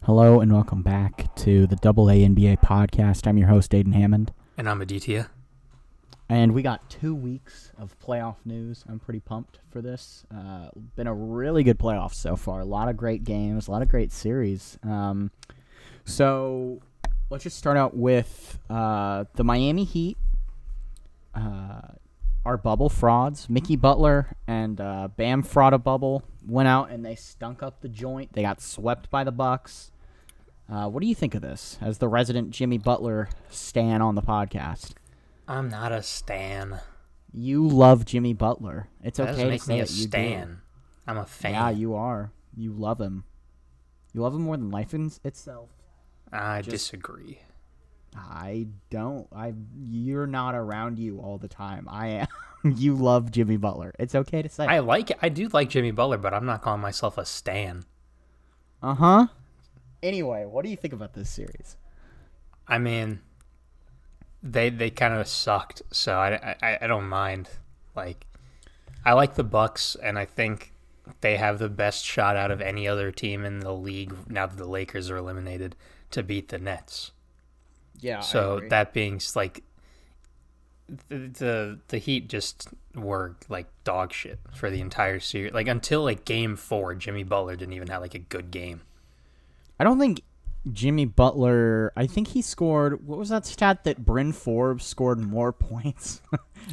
Hello and welcome back to the AA NBA podcast. I'm your host, Aiden Hammond. And I'm Aditya. And we got 2 weeks of playoff news. I'm pretty pumped for this. Been a really good playoff so far. A lot of great games, a lot of great series. So let's just start out with the Miami Heat. Our bubble frauds, Mickey Butler and Bam fraud a bubble, went out and they stunk up the joint. They got swept by the Bucks. What do you think of this as the resident Jimmy Butler stan on the podcast? I'm not a stan. You love Jimmy Butler. It's That okay doesn't to make say me a that you stan. do. I'm a fan. Yeah, you are. You love him. You love him more than life itself. I disagree. I don't. You're not around you all the time. I am. You love Jimmy Butler. It's okay to say. I do like Jimmy Butler, but I'm not calling myself a stan. Uh-huh. Anyway, what do you think about this series? I mean, they kind of sucked, so I don't mind. Like, I like the Bucks, and I think they have the best shot out of any other team in the league now that the Lakers are eliminated to beat the Nets. Yeah. So that being like, the Heat just were like dog shit for the entire series. Like until like Game 4, Jimmy Butler didn't even have like a good game. I don't think Jimmy Butler. I think he scored. What was that stat that Bryn Forbes scored more points?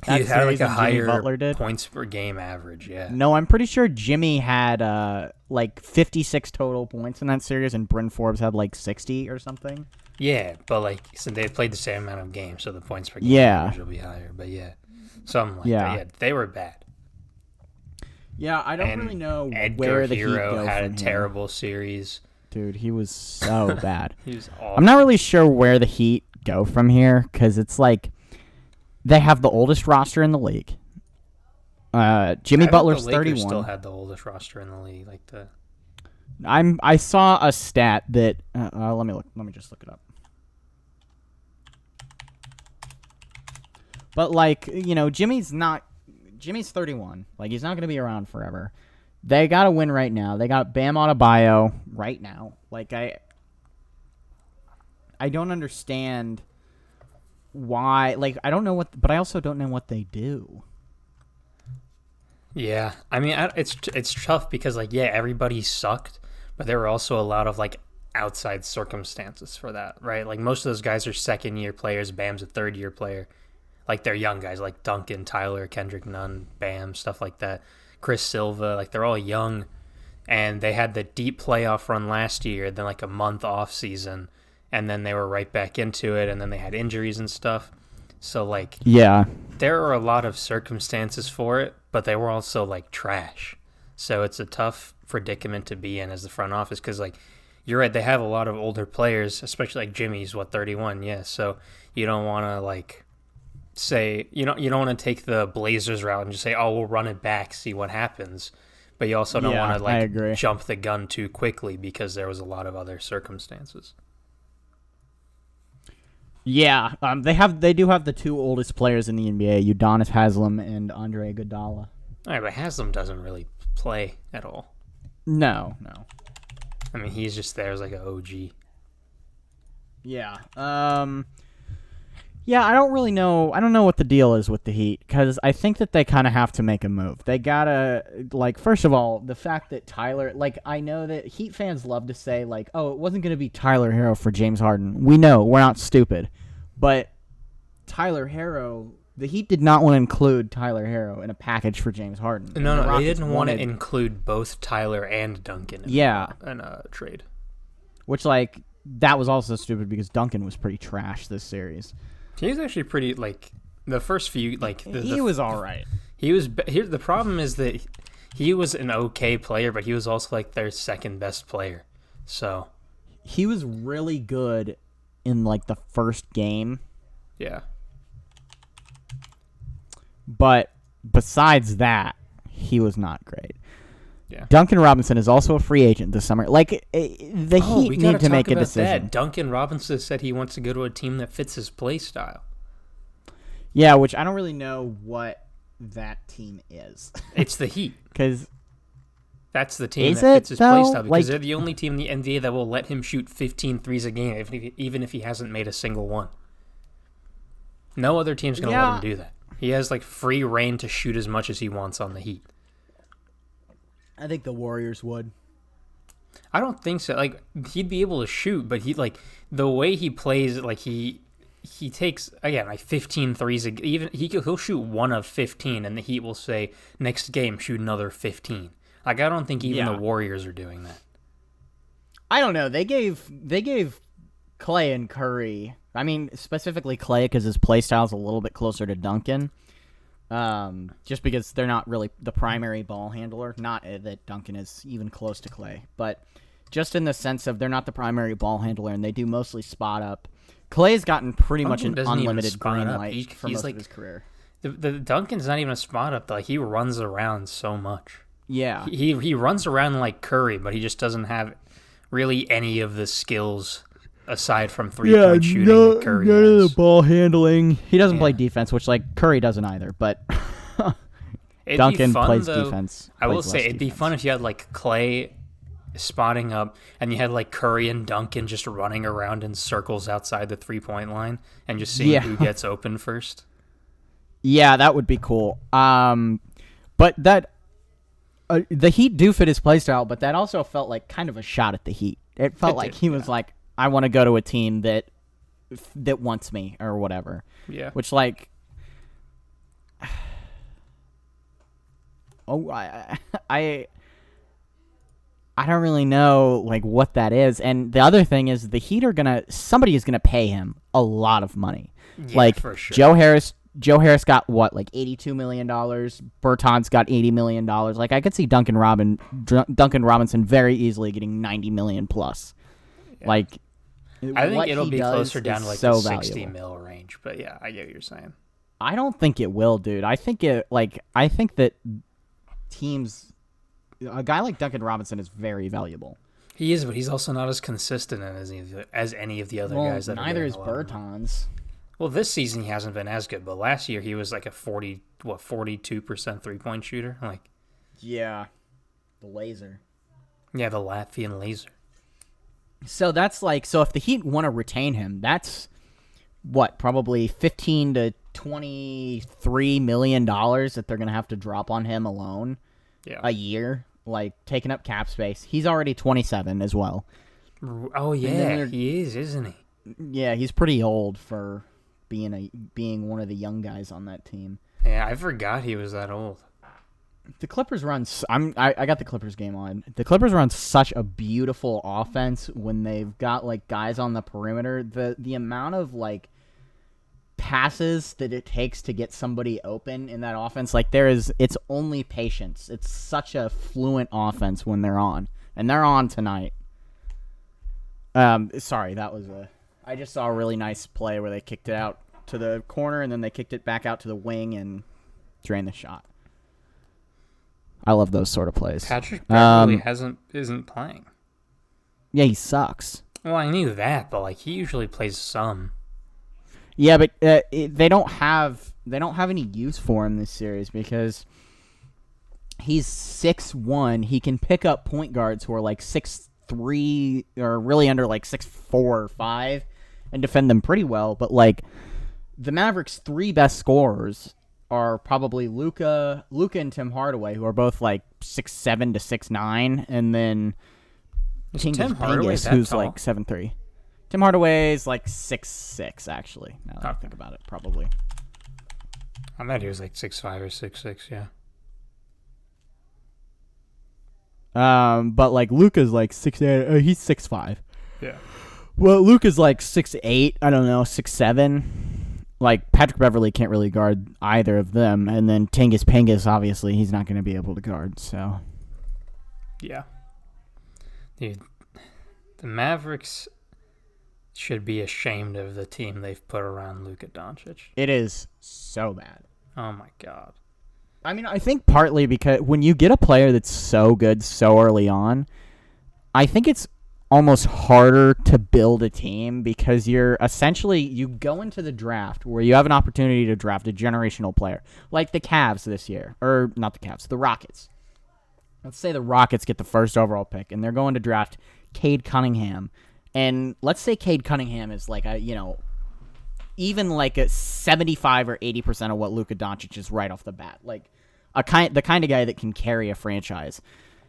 He had like a higher Butler did? points per game average. Yeah. No, I'm pretty sure Jimmy had like 56 total points in that series, and Bryn Forbes had like 60 or something. Yeah, but like so they played the same amount of games, so the points per game average will be higher. But yeah, something like that. Yeah, they were bad. Yeah, I don't really know Edgar where the Hero Heat go had a from terrible series. Dude, he was so bad. He was awful. I'm not really sure where the Heat go from here because it's like they have the oldest roster in the league. Jimmy Butler's the Lakers 31. Still had the oldest roster in the league. Like the. I saw a stat that let me just look it up. But like, you know, Jimmy's 31. Like he's not going to be around forever. They got to win right now. They got Bam Adebayo right now. Like I don't understand why. Like I don't know but I also don't know what they do. Yeah, I mean, it's tough because like everybody sucked, but there were also a lot of like outside circumstances for that, right? Like most of those guys are second-year players. Bam's a third-year player. Like they're young guys like Duncan, Tyler, Kendrick Nunn, Bam, stuff like that. Chris Silva, like they're all young, and they had the deep playoff run last year, then like a month off season, and then they were right back into it, and then they had injuries and stuff. So like there are a lot of circumstances for it, but they were also like trash. So it's a tough predicament to be in as the front office because like you're right, they have a lot of older players, especially like Jimmy's 31, yeah. So you don't want to like say you don't want to take the Blazers route and just say, oh, we'll run it back, see what happens. But you also don't want to like jump the gun too quickly because there was a lot of other circumstances. Yeah, they do have the two oldest players in the NBA, Udonis Haslem and Andre Iguodala. All right, but Haslem doesn't really play at all. No. I mean, he's just there as like an OG. Yeah. Yeah, I don't really know. I don't know what the deal is with the Heat because I think that they kind of have to make a move. They gotta, like, first of all, the fact that Tyler, like, I know that Heat fans love to say, like, oh, it wasn't going to be Tyler Hero for James Harden. We know. We're not stupid. But Tyler Hero, the Heat did not want to include Tyler Hero in a package for James Harden. No, they didn't want to include both Tyler and Duncan in a trade. Which, like, that was also stupid because Duncan was pretty trash this series. He was actually pretty, like, the first few, like... He was all right. The problem is that he was an okay player, but he was also, like, their second best player, so... He was really good in, like, the first game. Yeah. But besides that, he was not great. Yeah. Duncan Robinson is also a free agent this summer. Like, the Heat need to make a decision. That. Duncan Robinson said he wants to go to a team that fits his play style. Yeah, which I don't really know what that team is. It's the Heat. Because That's the team Is that fits it, his though? playstyle because Like, they're the only team in the NBA that will let him shoot 15 threes a game, even if he hasn't made a single one. No other team's going to let him do that. He has like free reign to shoot as much as he wants on the Heat. I think the Warriors would. I don't think so. Like he'd be able to shoot, but he like the way he plays, like he takes again like 15 threes. Even he'll shoot one of 15, and the Heat will say next game shoot another 15. Like I don't think even the Warriors are doing that. I don't know. They gave Clay and Curry. I mean, specifically Clay because his play style is a little bit closer to Duncan. Just because they're not really the primary ball handler. Not that Duncan is even close to Clay, but just in the sense of they're not the primary ball handler and they do mostly spot up. Clay's gotten pretty much an unlimited green light for most of his career. The Duncan's not even a spot up. Like he runs around so much. Yeah, he runs around like Curry, but he just doesn't have really any of the skills aside from 3-point shooting that Curry none has. of the ball handling. He doesn't play defense, which like Curry doesn't either. But Duncan plays defense. I will say it'd be fun if you had like Clay spotting up and you had like Curry and Duncan just running around in circles outside the 3-point line and just seeing who gets open first. Yeah, that would be cool. But that the Heat do fit his playstyle, but that also felt like kind of a shot at the Heat. It felt like he was like, I want to go to a team that wants me or whatever. Yeah. Which like, I don't really know like what that is. And the other thing is the Heat are somebody is gonna pay him a lot of money. Yeah, like for sure. Joe Harris got what, like $82 million. Bertans got $80 million. Like I could see Duncan Robinson very easily getting $90 million plus. Yeah. Like, I think it'll be closer down to like so the 60 valuable. mil range. But yeah, I get what you're saying. I don't think it will, dude. I think that teams, a guy like Duncan Robinson is very valuable. He is, but he's also not as consistent as any of the other guys. That neither is Bertans. Well, this season he hasn't been as good, but last year he was like a 42% 3-point shooter. Like, yeah, the laser. Yeah, the Latvian laser. So that's like, so if the Heat want to retain him, that's what, probably $15 to $23 million that they're gonna have to drop on him alone. Yeah. A year, like taking up cap space. He's already 27 as well. Oh yeah, he is, isn't he? Yeah, he's pretty old for being one of the young guys on that team. Yeah, I forgot he was that old. The Clippers run. I got the Clippers game on. The Clippers run such a beautiful offense when they've got like guys on the perimeter. The amount of like passes that it takes to get somebody open in that offense, like it's only patience. It's such a fluent offense when they're on, and they're on tonight. Sorry, that was I just saw a really nice play where they kicked it out to the corner and then they kicked it back out to the wing and drained the shot. I love those sort of plays. Patrick Beverley isn't playing. Yeah, he sucks. Well, I knew that, but like he usually plays some. Yeah, but they don't have any use for him this series because he's 6'1". He can pick up point guards who are like 6'3" or really under like 6'4" or 5 and defend them pretty well. But like the Mavericks' 3 best scorers are probably Luka and Tim Hardaway, who are both like 6'7" to 6'9", and then Pingus, who's like 7'3". Tim Hardaway's like 6'6", actually. Now that I think about it, probably. I thought he was like 6'5" or 6'6", yeah. But like Luka's like 6'8". He's 6'5". Yeah. Well, Luka's like 6'8". I don't know, 6'7". Like Patrick Beverley can't really guard either of them, and then Pingus, obviously, he's not going to be able to guard. So. Yeah. Dude, the Mavericks should be ashamed of the team they've put around Luka Doncic. It is so bad. Oh my god. I mean, I think partly because when you get a player that's so good so early on, I think it's almost harder to build a team because you go into the draft where you have an opportunity to draft a generational player, like the Cavs this year, or not the Cavs, the Rockets. let's say the Rockets get the first overall pick, and they're going to draft Cade Cunningham, and let's say Cade Cunningham is like even like a 75 or 80% of what Luka Doncic is right off the bat, like the kind of guy that can carry a franchise.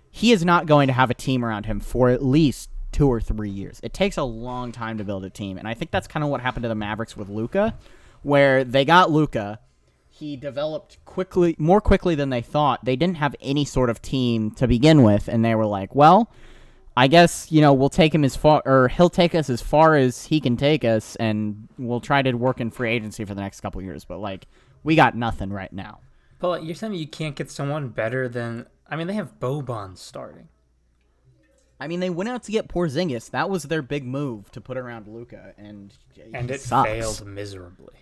He is not going to have a team around him for at least 2 or 3 years. It takes a long time to build a team, and I think that's kind of what happened to the Mavericks with Luka, where they got Luka. He developed more quickly than they thought. They didn't have any sort of team to begin with, and they were like, well, I guess, we'll take him as far, or he'll take us as far as he can take us, and we'll try to work in free agency for the next couple years. But, we got nothing right now. But you're telling me you can't get someone better than... I mean, they have Boban starting. I mean, they went out to get Porzingis. That was their big move to put around Luka, and it sucks. Failed miserably.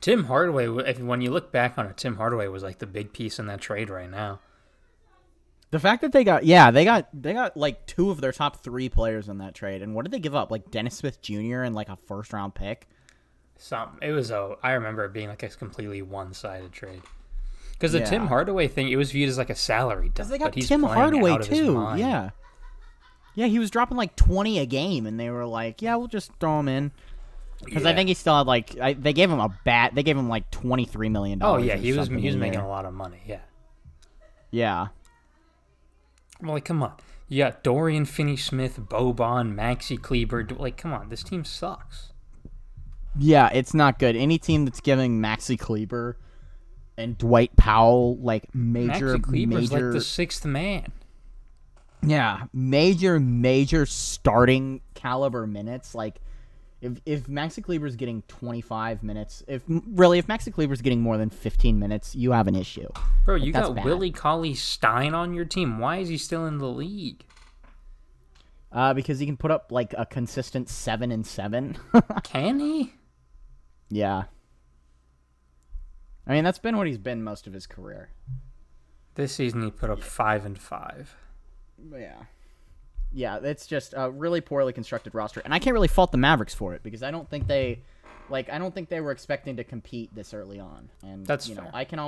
Tim Hardaway, when you look back on it, Tim Hardaway was like the big piece in that trade right now. The fact that they got like 2 of their top 3 players in that trade, and what did they give up? Like Dennis Smith Jr. and like a first round pick. I remember it being like a completely one-sided trade. Because the Tim Hardaway thing, it was viewed as like a salary dump. Because they got but he's Tim Hardaway too. Yeah. Yeah, he was dropping like 20 a game, and they were like, "Yeah, we'll just throw him in." Because I think he still had they gave him They gave him like $23 million. Oh yeah, he was making a lot of money. Yeah. Yeah. Well, come on. You got Dorian Finney-Smith, Boban, Maxi Kleber. Come on, this team sucks. Yeah, it's not good. Any team that's giving Maxi Kleber and Dwight Powell Maxi Kleber's like the 6th man. Yeah, major starting caliber minutes. If Maxi Kleber's getting 25 minutes, if Maxi Kleber's getting more than 15 minutes, you have an issue. Bro, you got Willie Cauley-Stein on your team. Why is he still in the league? Because he can put up a consistent 7 and 7. Can he? Yeah. I mean, that's been what he's been most of his career. This season he put up 5 and 5. Yeah. Yeah, it's just a really poorly constructed roster, and I can't really fault the Mavericks for it because I don't think they were expecting to compete this early on. And that's fair. I can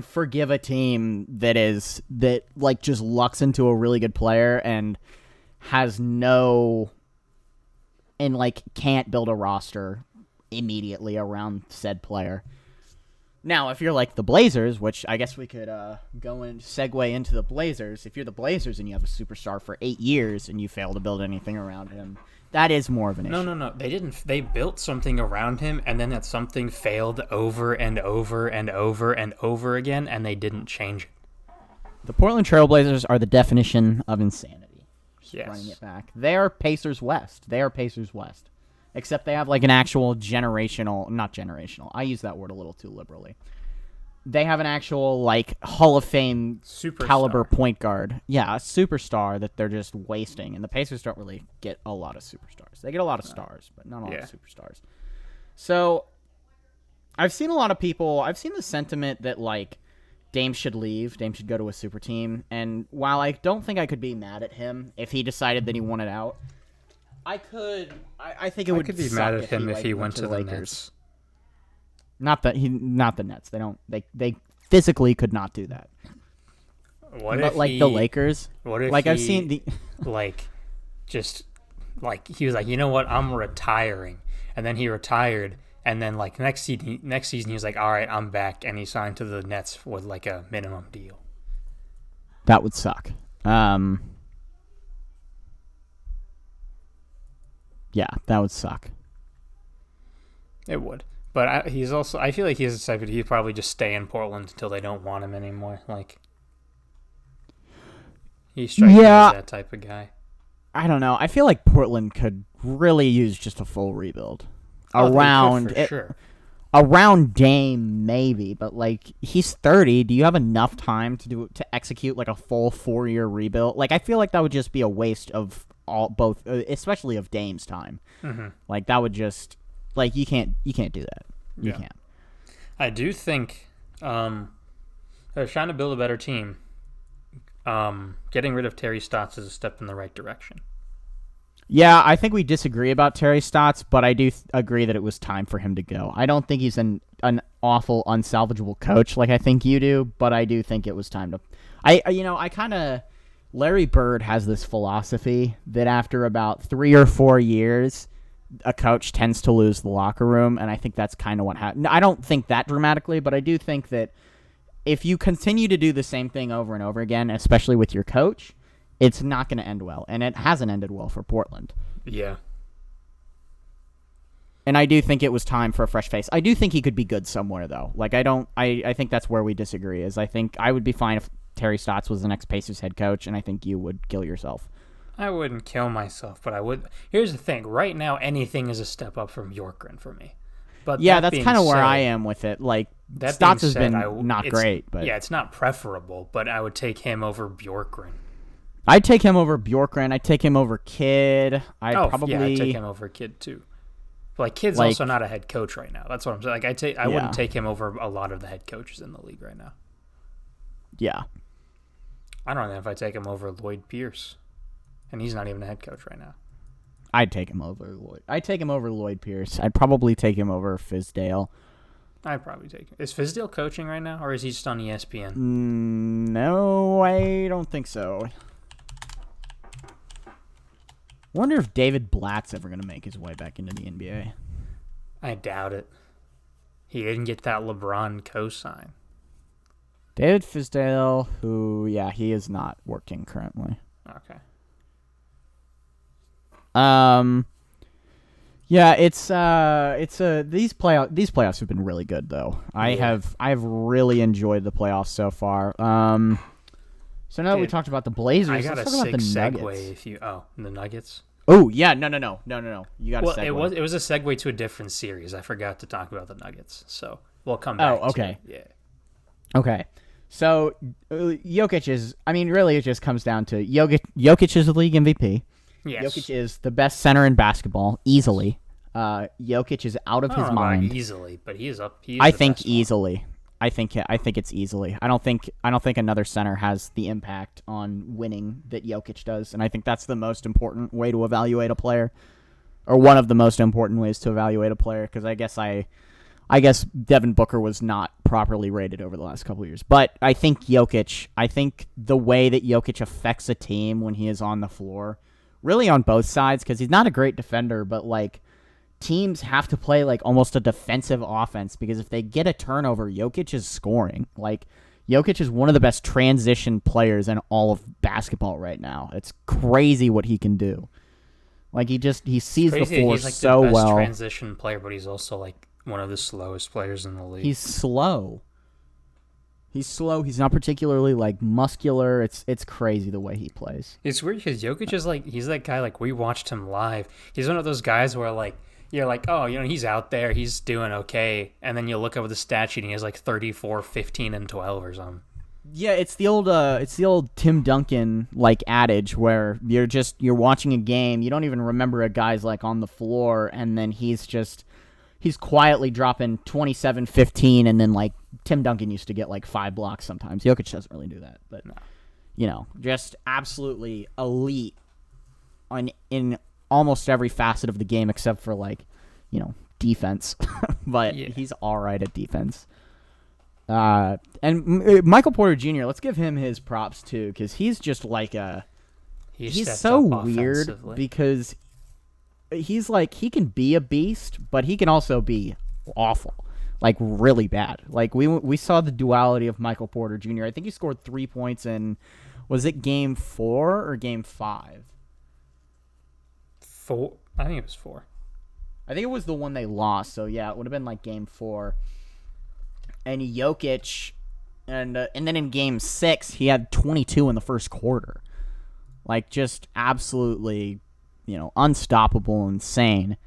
forgive a team that just lucks into a really good player and has can't build a roster immediately around said player. Now, if you're like the Blazers, which I guess we could go and segue into the Blazers, if you're the Blazers and you have a superstar for 8 years and you fail to build anything around him, that is more of an issue. No. They didn't. They built something around him, and then that something failed over and over and over and over again, and they didn't change it. The Portland Trailblazers are the definition of insanity. Yes. Running it back. They are Pacers West. Except they have an actual not generational. I use that word a little too liberally. They have an actual Hall of Fame superstar caliber point guard. Yeah, a superstar that they're just wasting. And the Pacers don't really get a lot of superstars. They get a lot of stars, but not a lot of superstars. So I've seen the sentiment that Dame should leave. Dame should go to a super team. And while I don't think I could be mad at him if he decided that he wanted out, I think it would. I could be mad at him if he went to the Lakers. Nets. Not the Nets. They physically could not do that. What but if the Lakers? What if I've seen the he was like, you know what, I'm retiring, and then he retired, and then next season he was like, all right, I'm back, and he signed to the Nets with a minimum deal. That would suck. Yeah, that would suck. It would. But I feel like he's decided he'd probably just stay in Portland until they don't want him anymore. He strikes me as that type of guy. I don't know. I feel like Portland could really use just a full rebuild. Sure. Around Dame, maybe, but he's 30. Do you have enough time to execute a full 4-year rebuild? I feel like that would just be a waste of both, especially of Dame's time. Mm-hmm. That would just you can't do that. You can't. I do think they're trying to build a better team. Getting rid of Terry Stotts is a step in the right direction. Yeah, I think we disagree about Terry Stotts, but I do agree that it was time for him to go. I don't think he's an awful, unsalvageable coach like I think you do, but I do think it was time to. I kind of. Larry Bird has this philosophy that after about 3 or 4 years, a coach tends to lose the locker room, and I think that's kind of what happened. I don't think that dramatically, but I do think that if you continue to do the same thing over and over again, especially with your coach, it's not going to end well, and it hasn't ended well for Portland. Yeah. And I do think it was time for a fresh face. I do think he could be good somewhere, though. Like, I think that's where we disagree, is I think I would be fine if Terry Stotts was the next Pacers head coach, and I think you would kill yourself. I wouldn't kill myself, but I would. Here's the thing. Right now, anything is a step up from Bjorkgren for me. But yeah, that's kind of where I am with it. Like, Stotts has been not great. But yeah, it's not preferable, but I would take him over Bjorkgren. I'd take him over Bjorkgren. I'd take him over Kidd. I'd take him over Kidd, too. But, like, Kidd's also not a head coach right now. That's what I'm saying. Like, I wouldn't take him over a lot of the head coaches in the league right now. Yeah. I don't know if I'd take him over Lloyd Pierce. And he's not even a head coach right now. I'd take him over Lloyd. I'd take him over Lloyd Pierce. I'd probably take him over Fizdale. I'd probably take him. Is Fizdale coaching right now, or is he just on ESPN? No, I don't think so. Wonder if David Blatt's ever going to make his way back into the NBA. I doubt it. He didn't get that LeBron cosign. David Fizdale, who, he is not working currently. Okay. These playoffs have been really good though. I've really enjoyed the playoffs so far. So now that we talked about the Blazers, I got let's a talk about sick the segue Nuggets. if you the Nuggets. Oh yeah, no. You got a segue. It was a segue to a different series. I forgot to talk about the Nuggets, so we'll come back. Oh, okay. To it. Yeah. Okay. So Jokic is. I mean, really, it just comes down to Jokic is the league MVP. Yes. Jokic is the best center in basketball, easily. Jokic is out of his mind. Easily, but he is up. I think easily. I think it's easily. I don't think another center has the impact on winning that Jokic does, and I think that's the most important way to evaluate a player, or one of the most important ways to evaluate a player. Because I guess Devin Booker was not properly rated over the last couple of years, but I think the way that Jokic affects a team when he is on the floor, really on both sides, because he's not a great defender, but like. Teams have to play like almost a defensive offense because if they get a turnover, Jokic is scoring. Like, Jokic is one of the best transition players in all of basketball right now. It's crazy what he can do. Like, he sees the floor he's like so the best well. Transition player, but he's also like one of the slowest players in the league. He's slow. He's not particularly like muscular. It's crazy the way he plays. It's weird because Jokic is like, he's that guy, like, we watched him live. He's one of those guys where like, you're like, oh, he's out there, he's doing okay, and then you look over the stat sheet and he has like 34, 15, and 12 or something. Yeah, it's the old Tim Duncan like adage where you're watching a game, you don't even remember a guy's like on the floor, and then he's quietly dropping 27, 15, and then like Tim Duncan used to get like 5 blocks sometimes. Jokic doesn't really do that, but just absolutely elite in almost every facet of the game except for like, defense. But he's all right at defense. And Michael Porter Jr., let's give him his props too, because he's just like he's so weird because he's like, he can be a beast, but he can also be awful, like really bad. Like we saw the duality of Michael Porter Jr. I think he scored 3 points in, was it game 4 or game 5? 4. I think it was 4. I think it was the one they lost. So yeah, it would have been like game 4. And Jokic, and then in game 6 he had 22 in the first quarter, like just absolutely, unstoppable, insane.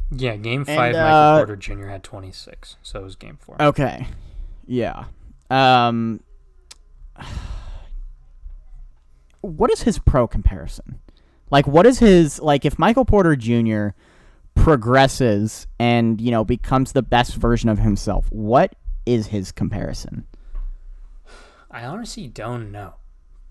Yeah, game 5, Michael Porter Jr. had 26, so it was game 4. Okay, yeah. What is his pro comparison? Like, what is his, like, if Michael Porter Jr. progresses and, becomes the best version of himself, what is his comparison? I honestly don't know,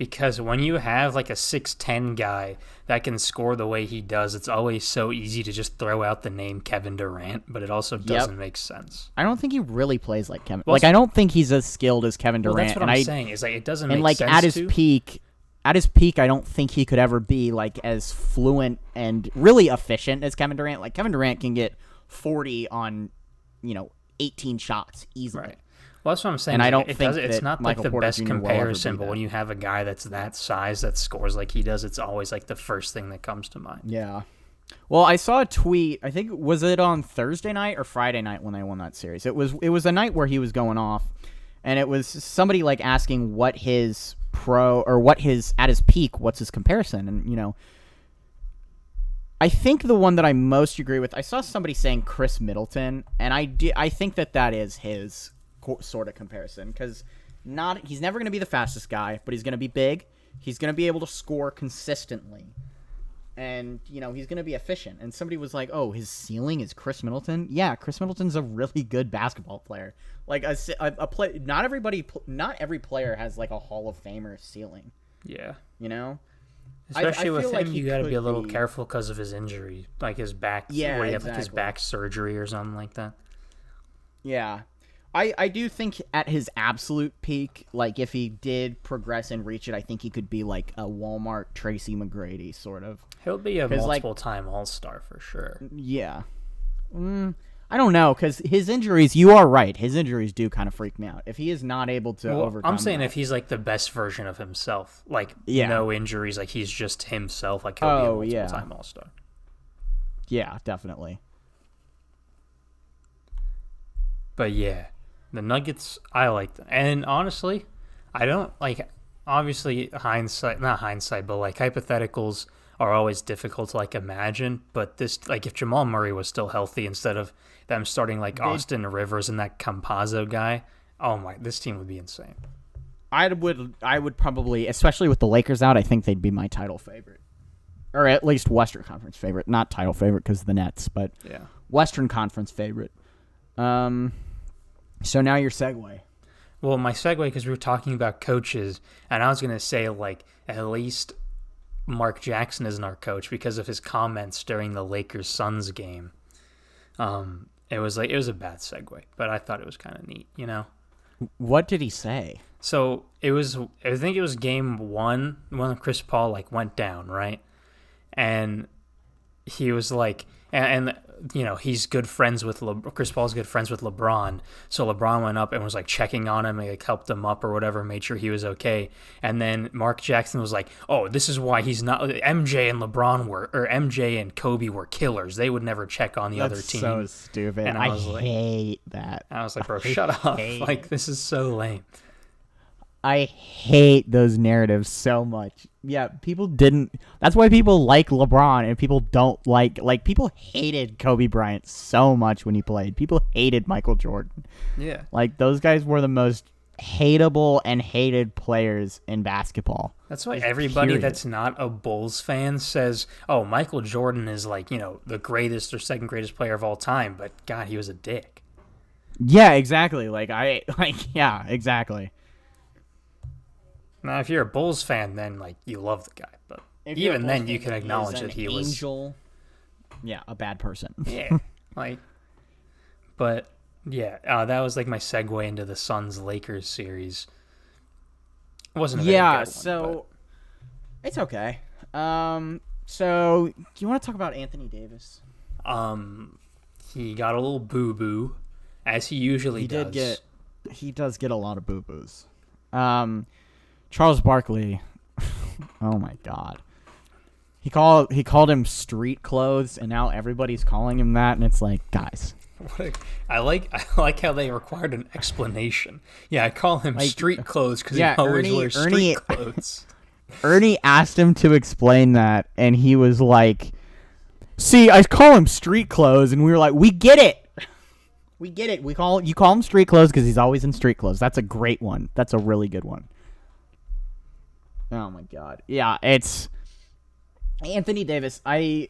because when you have like a 6'10" guy that can score the way he does, it's always so easy to just throw out the name Kevin Durant, but it also doesn't make sense. I don't think he really plays like Kevin. Well, like, I don't think he's as skilled as Kevin Durant. Well, that's what I'm saying. Is like it doesn't make like sense. At his peak, I don't think he could ever be like as fluent and really efficient as Kevin Durant. Like Kevin Durant can get 40 on, 18 shots easily. Right. Well, that's what I'm saying. And I don't think it's not Michael like the Porter best Jr. comparison, will ever be but when you have a guy that's that size that scores like he does, it's always like the first thing that comes to mind. Yeah. Well, I saw a tweet. I think was it on Thursday night or Friday night when they won that series. It was a night where he was going off, and it was somebody like asking what his at his peak, what's his comparison, and I think the one that I most agree with, I saw somebody saying Chris Middleton, and I think that is his sort of comparison, because he's never going to be the fastest guy, but he's going to be big. He's going to be able to score consistently, and he's going to be efficient. And somebody was like, "Oh, his ceiling is Chris Middleton." Yeah, Chris Middleton's a really good basketball player. Like a play. Not every player has like a Hall of Famer ceiling. Yeah. I Especially with feel him, like he you got to be a little could careful because of his injury, like his back. Yeah, where you have like his exactly. back surgery or something like that. Yeah. I do think at his absolute peak, like if he did progress and reach it, I think he could be like a Walmart Tracy McGrady sort of. He'll be a multiple-time All-Star for sure. Yeah. I don't know, because his injuries, you are right, his injuries do kind of freak me out. If he is not able to overcome I'm saying that, if he's like the best version of himself, like Yeah. no injuries, like he's just himself, like he'll be a multiple-time All-Star. Yeah, definitely. But yeah, the Nuggets, I like them. And honestly, I don't like, obviously not hindsight, but like hypotheticals are always difficult to like imagine. But this, like if Jamal Murray was still healthy instead of them starting like Austin Rivers and that Campazzo guy, this team would be insane. I would probably, especially with the Lakers out, I think they'd be my title favorite. Or at least Western Conference favorite. Not title favorite because of the Nets, but yeah, Western Conference favorite. So now your segue. Well, my segue, because we were talking about coaches, and I was going to say, like, at least Mark Jackson isn't our coach because of his comments during the Lakers-Suns game. It was a bad segue, but I thought it was kind of neat, What did he say? So I think it was game one when Chris Paul like went down, right? And he was like, and he's good friends with Chris Paul's good friends with LeBron. So LeBron went up and was like checking on him and like helped him up or whatever, made sure he was okay. And then Mark Jackson was like, "Oh, this is why he's not." MJ and Kobe were killers. They would never check on the other team. So stupid. And I hate that. I was like, "Bro, shut up! Like this is so lame." I hate those narratives so much. Yeah, people didn't. That's why people like LeBron and people don't like people hated Kobe Bryant so much when he played. People hated Michael Jordan. Yeah. Like those guys were the most hateable and hated players in basketball. That's why everybody that's not a Bulls fan says, "Oh, Michael Jordan is like, the greatest or second greatest player of all time," but God, he was a dick. Yeah, exactly. Yeah, exactly. Now, if you're a Bulls fan, then like you love the guy, but even then, you can acknowledge that he was a bad person. Yeah, but yeah, that was like my segue into the Suns Lakers series. It wasn't a very good one, so it's okay. So do you want to talk about Anthony Davis? He got a little boo boo, as he usually does. He does get a lot of boo boos. Charles Barkley, oh my God, he called him street clothes, and now everybody's calling him that, and it's like, guys, I like how they required an explanation. Yeah, I call him street clothes because he always wears street clothes. Ernie asked him to explain that, and he was like, "See, I call him street clothes," and we were like, "We get it, we get it. You call him street clothes because he's always in street clothes. That's a great one. That's a really good one." Oh my God. Yeah, it's Anthony Davis. I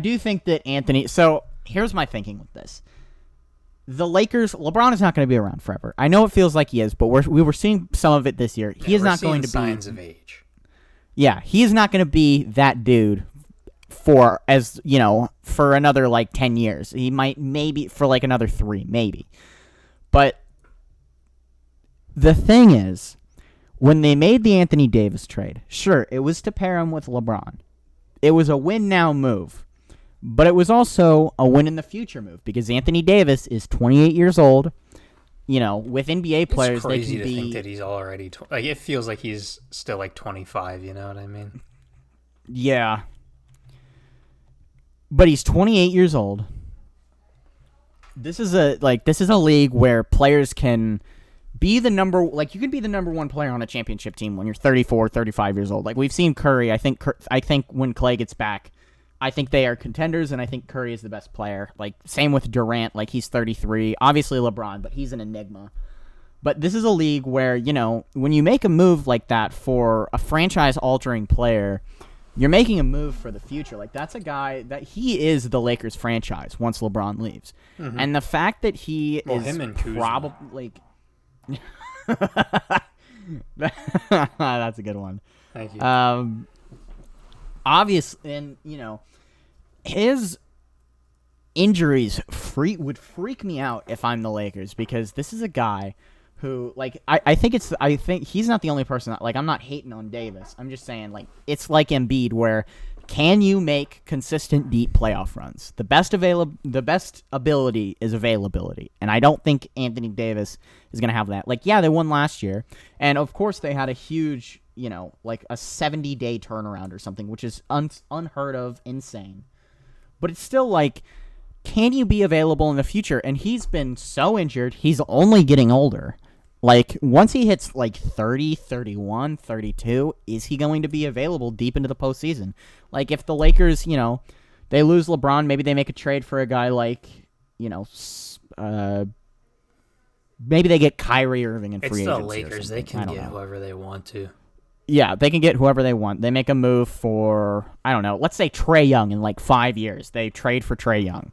do think that Anthony. So here's my thinking with this. the Lakers, LeBron is not going to be around forever. I know it feels like he is, but we were seeing some of it this year. He is not going to be signs of age. Yeah, he is not going to be that dude for another like 10 years. He might maybe for like another 3, maybe. But the thing is, when they made the Anthony Davis trade, sure, it was to pair him with LeBron. It was a win now move. But it was also a win in the future move because Anthony Davis is 28 years old. With NBA players, it's crazy they can to think that he's already like. It feels like he's still like 25. You know what I mean? Yeah. But he's 28 years old. This is a league where players can be the number you can be the number 1 player on a championship team when you're 34, 35 years old. Like we've seen Curry. I think when Clay gets back, I think they are contenders, and I think Curry is the best player. Like, same with Durant. Like, he's 33. Obviously LeBron, but he's an enigma. But this is a league where, when you make a move like that for a franchise-altering player, you're making a move for the future. Like, that's a guy that he is the Lakers franchise once LeBron leaves. Mm-hmm. And the fact that he is him and probably... That's a good one. Thank you. Obviously, and, his injuries would freak me out if I'm the Lakers because this is a guy who, I think he's not the only person that, I'm not hating on Davis. I'm just saying, it's like Embiid where can you make consistent deep playoff runs? The best ability is availability, and I don't think Anthony Davis is going to have that. They won last year, and of course they had a huge, a 70-day turnaround or something, which is unheard of, insane. But it's still can you be available in the future? And he's been so injured, he's only getting older. Once he hits 30, 31, 32, is he going to be available deep into the postseason? If the Lakers, they lose LeBron, maybe they make a trade for a guy maybe they get Kyrie Irving in free agency. It's the Lakers. They can get whoever they want to. Yeah, they can get whoever they want. They make a move for, I don't know, let's say Trae Young in 5 years. They trade for Trae Young.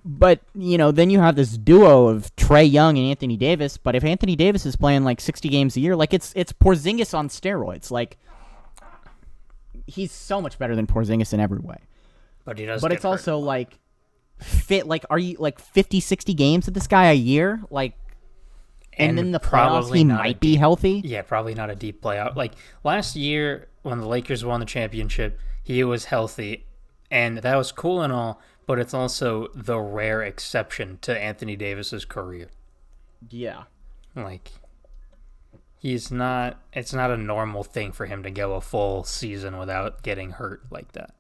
But, then you have this duo of Trae Young and Anthony Davis. But if Anthony Davis is playing 60 games a year, it's Porzingis on steroids. He's so much better than Porzingis in every way. But he does. But it's also fit. Are you 50, 60 games with this guy a year? And then the playoffs, he might be healthy. Yeah, probably not a deep playoff. Last year when the Lakers won the championship, he was healthy, and that was cool and all. But it's also the rare exception to Anthony Davis's career. Yeah. He's not. It's not a normal thing for him to go a full season without getting hurt like that.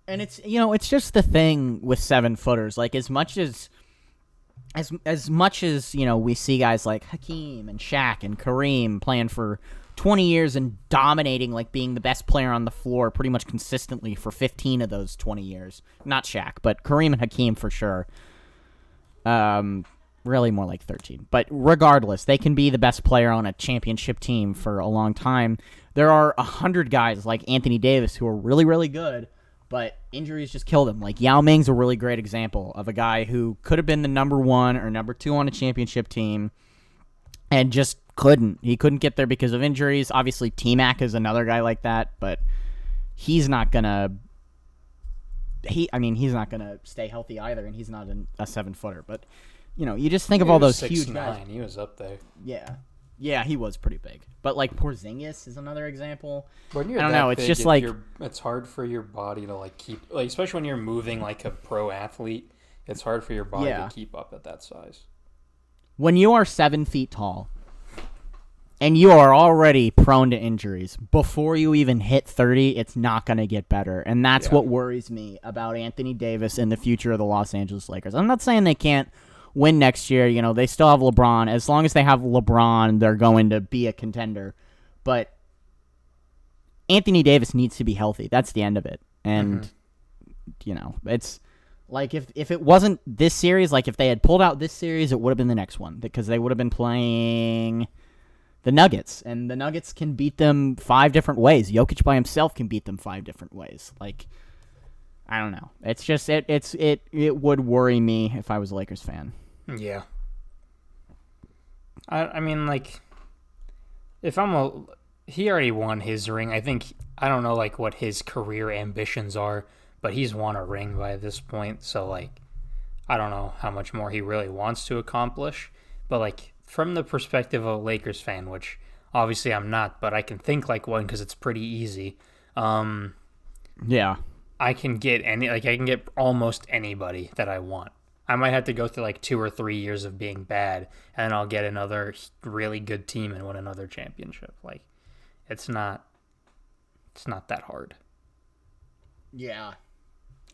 And it's it's just the thing with 7-footers. As much as we see guys like Hakeem and Shaq and Kareem playing for 20 years and dominating, being the best player on the floor pretty much consistently for 15 of those 20 years. Not Shaq, but Kareem and Hakeem for sure. Really more like 13. But regardless, they can be the best player on a championship team for a long time. There are 100 guys like Anthony Davis who are really, really good, but injuries just killed him. Yao Ming's a really great example of a guy who could have been the number 1 or number 2 on a championship team and just couldn't. He couldn't get there because of injuries. Obviously, T-Mac is another guy like that, but he's not going to he's not going to stay healthy either, and he's not a 7-footer. But, you just think of all those huge guys. He was up there. Yeah. Yeah, he was pretty big. But, Porzingis is another example. When you're I don't know. It's just it's hard for your body to, keep... especially when you're moving like a pro athlete, it's hard for your body to keep up at that size. When you are 7 feet tall and you are already prone to injuries, before you even hit 30, it's not going to get better. And that's what worries me about Anthony Davis and the future of the Los Angeles Lakers. I'm not saying they can't win next year. They still have LeBron. As long as they have LeBron, they're going to be a contender. But Anthony Davis needs to be healthy. That's the end of it. And, it's... if it wasn't this series, if they had pulled out this series, it would have been the next one. Because they would have been playing the Nuggets. And the Nuggets can beat them 5 different ways. Jokic by himself can beat them 5 different ways. I don't know. It's just, it would worry me if I was a Lakers fan. Yeah. I mean, like, if I'm a. He already won his ring. I don't know, like, what his career ambitions are, but he's won a ring by this point, so, like, I don't know how much more he really wants to accomplish. But, like, from the perspective of a Lakers fan, which obviously I'm not, but I can think like one because it's pretty easy. Yeah. I can get I can get almost anybody that I want. I might have to go through like 2 or 3 years of being bad, and then I'll get another really good team and win another championship. Like, it's not that hard. Yeah.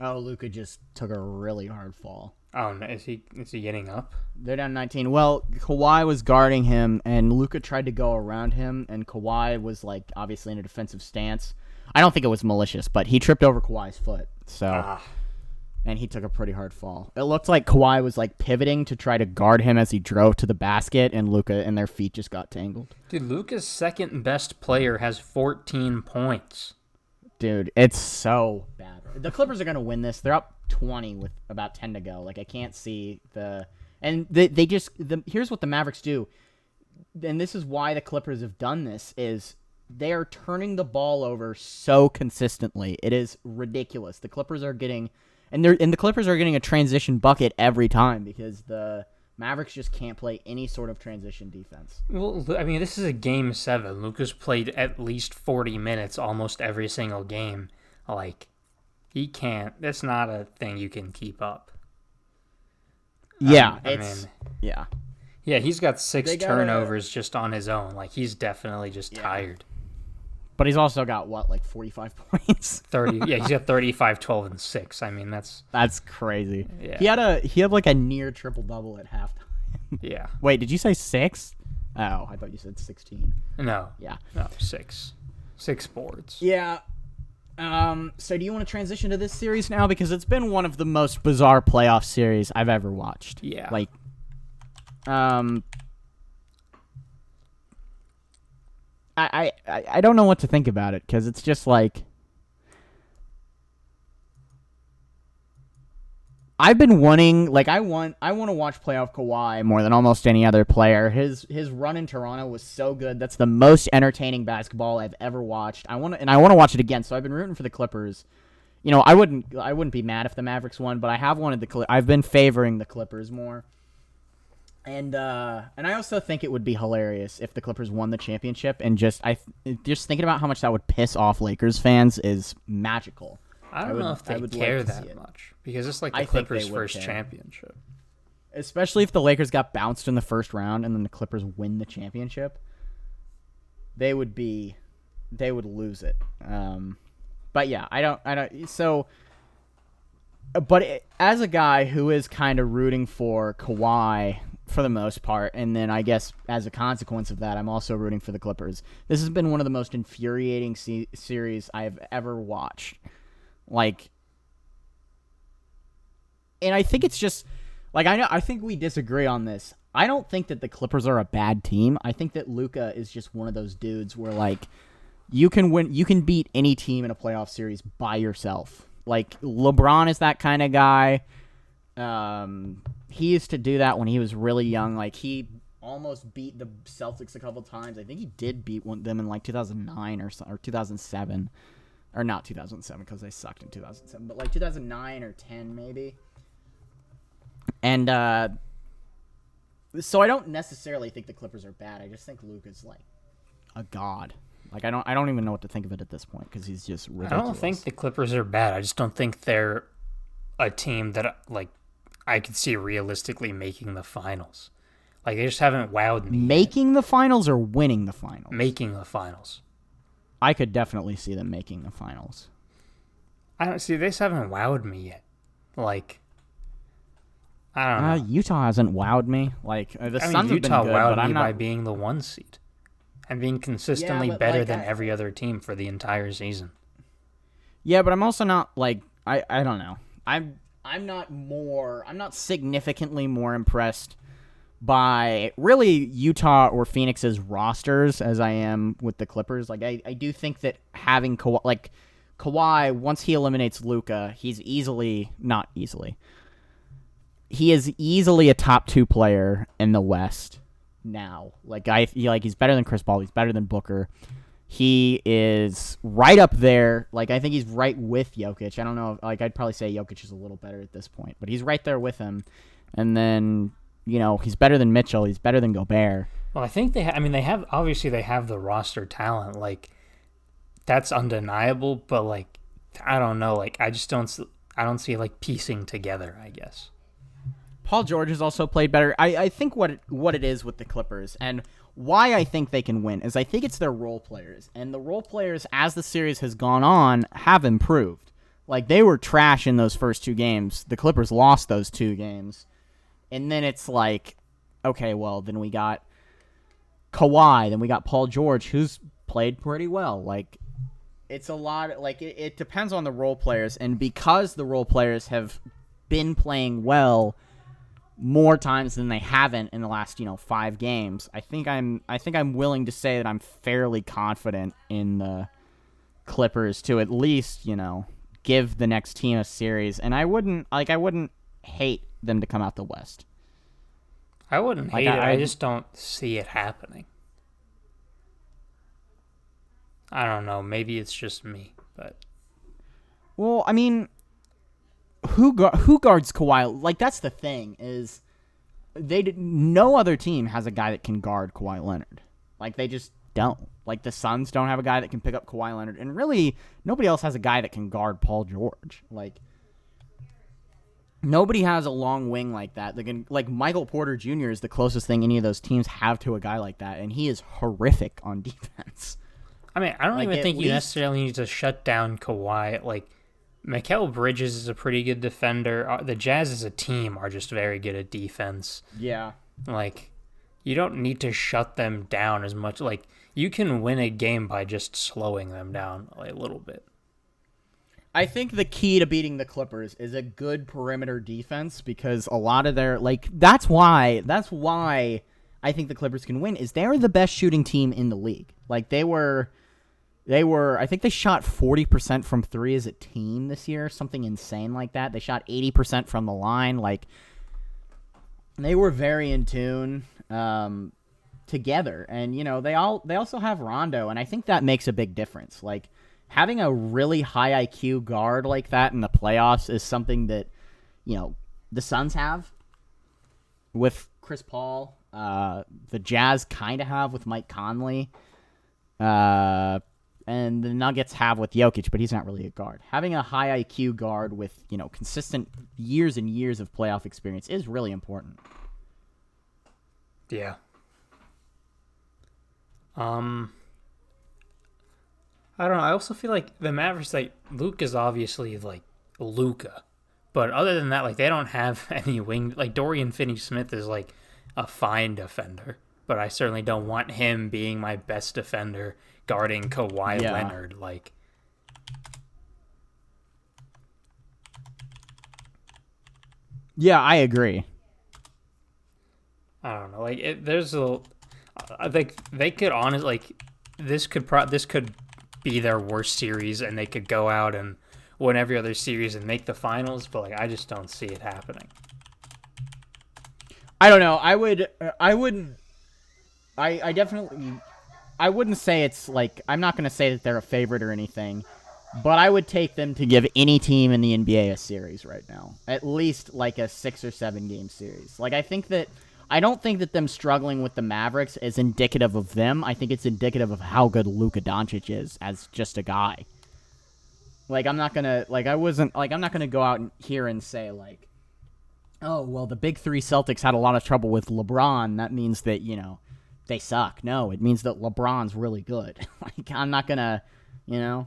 Oh, Luka just took a really hard fall. Oh, no, is he getting up? They're down 19. Well, Kawhi was guarding him, and Luka tried to go around him, and Kawhi was, like, obviously in a defensive stance. I don't think it was malicious, but he tripped over Kawhi's foot, and he took a pretty hard fall. It looked like Kawhi was, like, pivoting to try to guard him as he drove to the basket, and Luka and their feet just got tangled. Dude, Luka's second best player has 14 points. Dude, it's so bad. The Clippers are going to win this. They're up 20 with about 10 to go. Like, I can't see the... And they just... Here's what the Mavericks do. And this is why the Clippers have done this, is they are turning the ball over so consistently. It is ridiculous. The Clippers are getting... And the Clippers are getting a transition bucket every time because the Mavericks just can't play any sort of transition defense. Well, I mean, this is a Game 7. Luka's played at least 40 minutes almost every single game. Like, he can't. That's not a thing you can keep up. Yeah, Yeah, he's got 6 turnovers just on his own. Like, he's definitely just tired. But he's also got, what, like 45 points? 30. Yeah, he's got 35, 12, and 6. I mean, that's crazy. Yeah. He had like a near triple-double at halftime. Yeah. Wait, did you say 6? Oh, I thought you said 16. No. Yeah. No, 6. 6 boards. Yeah. So do you want to transition to this series now? Because it's been one of the most bizarre playoff series I've ever watched. Yeah. Like, I don't know what to think about it because it's just like I've been wanting, like I want to watch playoff Kawhi more than almost any other player. His run in Toronto was so good. That's the most entertaining basketball I've ever watched. I want to watch it again. So I've been rooting for the Clippers. You know, I wouldn't be mad if the Mavericks won, but I've been favoring the Clippers more. And I also think it would be hilarious if the Clippers won the championship, and just thinking about how much that would piss off Lakers fans is magical. I don't know if they care that much because it's like the Clippers' first championship. Especially if the Lakers got bounced in the first round and then the Clippers win the championship, they would lose it. But yeah, I don't. So, but as a guy who is kind of rooting for Kawhi for the most part, and then I guess as a consequence of that, I'm also rooting for the Clippers. This has been one of the most infuriating series I've ever watched. Like, and I think it's just like I think we disagree on this. I don't think that the Clippers are a bad team. I think that Luka is just one of those dudes where like you can beat any team in a playoff series by yourself. Like LeBron is that kind of guy. He used to do that when he was really young. Like, he almost beat the Celtics a couple times. I think he did beat them in, like, 2009 or 2007. Or not 2007, because they sucked in 2007. But, like, 2009 or 10, maybe. And, so I don't necessarily think the Clippers are bad. I just think Luka's, like, a god. Like, I don't even know what to think of it at this point, because he's just ridiculous. I don't think the Clippers are bad. I just don't think they're a team that, like, I could see realistically making the finals. Like, they just haven't wowed me. Making the finals or winning the finals? Making the finals. I could definitely see them making the finals. I don't see. They just haven't wowed me yet. Like, I don't know. Utah hasn't wowed me. Like, the Suns have been good, wowed but I'm me not by being the 1 seed and being consistently better than every other team for the entire season. Yeah, but I'm also not like I don't know. I'm not significantly more impressed by really Utah or Phoenix's rosters as I am with the Clippers. Like, I do think that having Kawhi, once he eliminates Luka, he's not easily. he is easily a top 2 player in the West now. He's better than Chris Paul. He's better than Booker. He is right up there. Like, I think he's right with Jokic. I don't know. I'd probably say Jokic is a little better at this point, but he's right there with him. And then, he's better than Mitchell. He's better than Gobert. Well, I think they have the roster talent. Like, that's undeniable, but, like, I don't know. Like, I don't see, like, piecing together, I guess. Paul George has also played better. I think what it is with the Clippers and why I think they can win is I think it's their role players. And the role players, as the series has gone on, have improved. Like, they were trash in those first 2 games. The Clippers lost those 2 games. And then it's like, okay, well, then we got Kawhi. Then we got Paul George, who's played pretty well. Like, it's a lot. Like, it depends on the role players. And because the role players have been playing well more times than they haven't in the last 5 games, I think I'm willing to say that I'm fairly confident in the Clippers to at least give the next team a series. And I wouldn't hate them to come out the West. I wouldn't hate it. I just don't see it happening. I don't know. Maybe it's just me, but well, I mean, who guards Kawhi? Like, that's the thing is no other team has a guy that can guard Kawhi Leonard. Like, they just don't. Like, the Suns don't have a guy that can pick up Kawhi Leonard, and really nobody else has a guy that can guard Paul George. Like, nobody has a long wing like that. Like, Michael Porter Jr. is the closest thing any of those teams have to a guy like that, and he is horrific on defense. I mean, I don't even think you necessarily need to shut down Kawhi. Like, Mikal Bridges is a pretty good defender. The Jazz as a team are just very good at defense. Yeah. Like, you don't need to shut them down as much. Like, you can win a game by just slowing them down a little bit. I think the key to beating the Clippers is a good perimeter defense because a lot of their that's why I think the Clippers can win is they're the best shooting team in the league. Like, they were I think they shot 40% from 3 as a team this year, something insane like that. They shot 80% from the line. Like, they were very in tune together. And, they also have Rondo, and I think that makes a big difference. Like, having a really high IQ guard like that in the playoffs is something that, the Suns have with Chris Paul. The Jazz kind of have with Mike Conley. And the Nuggets have with Jokic, but he's not really a guard. Having a high IQ guard with, consistent years and years of playoff experience is really important. Yeah. I don't know. I also feel like the Mavericks, Luke is obviously, Luka. But other than that, they don't have any wing. Dorian Finney-Smith is, a fine defender. But I certainly don't want him being my best defender guarding Kawhi Leonard. Yeah, I agree. I don't know. There's a. I think they could honestly this could be their worst series, and they could go out and win every other series and make the finals. But I just don't see it happening. I don't know. I wouldn't. I definitely. I wouldn't say it's I'm not going to say that they're a favorite or anything, but I would take them to give any team in the NBA a series right now. At least a 6 or 7 game series. I don't think that them struggling with the Mavericks is indicative of them. I think it's indicative of how good Luka Doncic is as just a guy. I'm not going to I'm not going to go out here and say oh, well, the big 3 Celtics had a lot of trouble with LeBron. That means that, they suck. No, it means that LeBron's really good. I'm not going to, and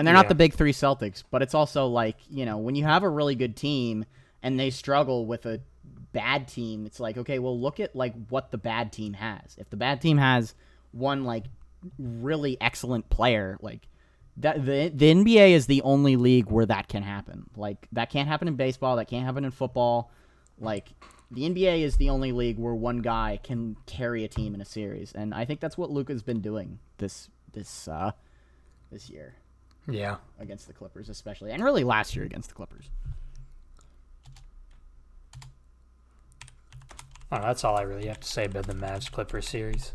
they're not the big 3 Celtics, but it's also when you have a really good team and they struggle with a bad team, it's okay, well, look at what the bad team has. If the bad team has one really excellent player, that the NBA is the only league where that can happen. That can't happen in baseball, that can't happen in football. The NBA is the only league where one guy can carry a team in a series, and I think that's what Luka's been doing this year. Yeah, against the Clippers especially, and really last year against the Clippers. Oh, that's all I really have to say about the Mavs Clippers series.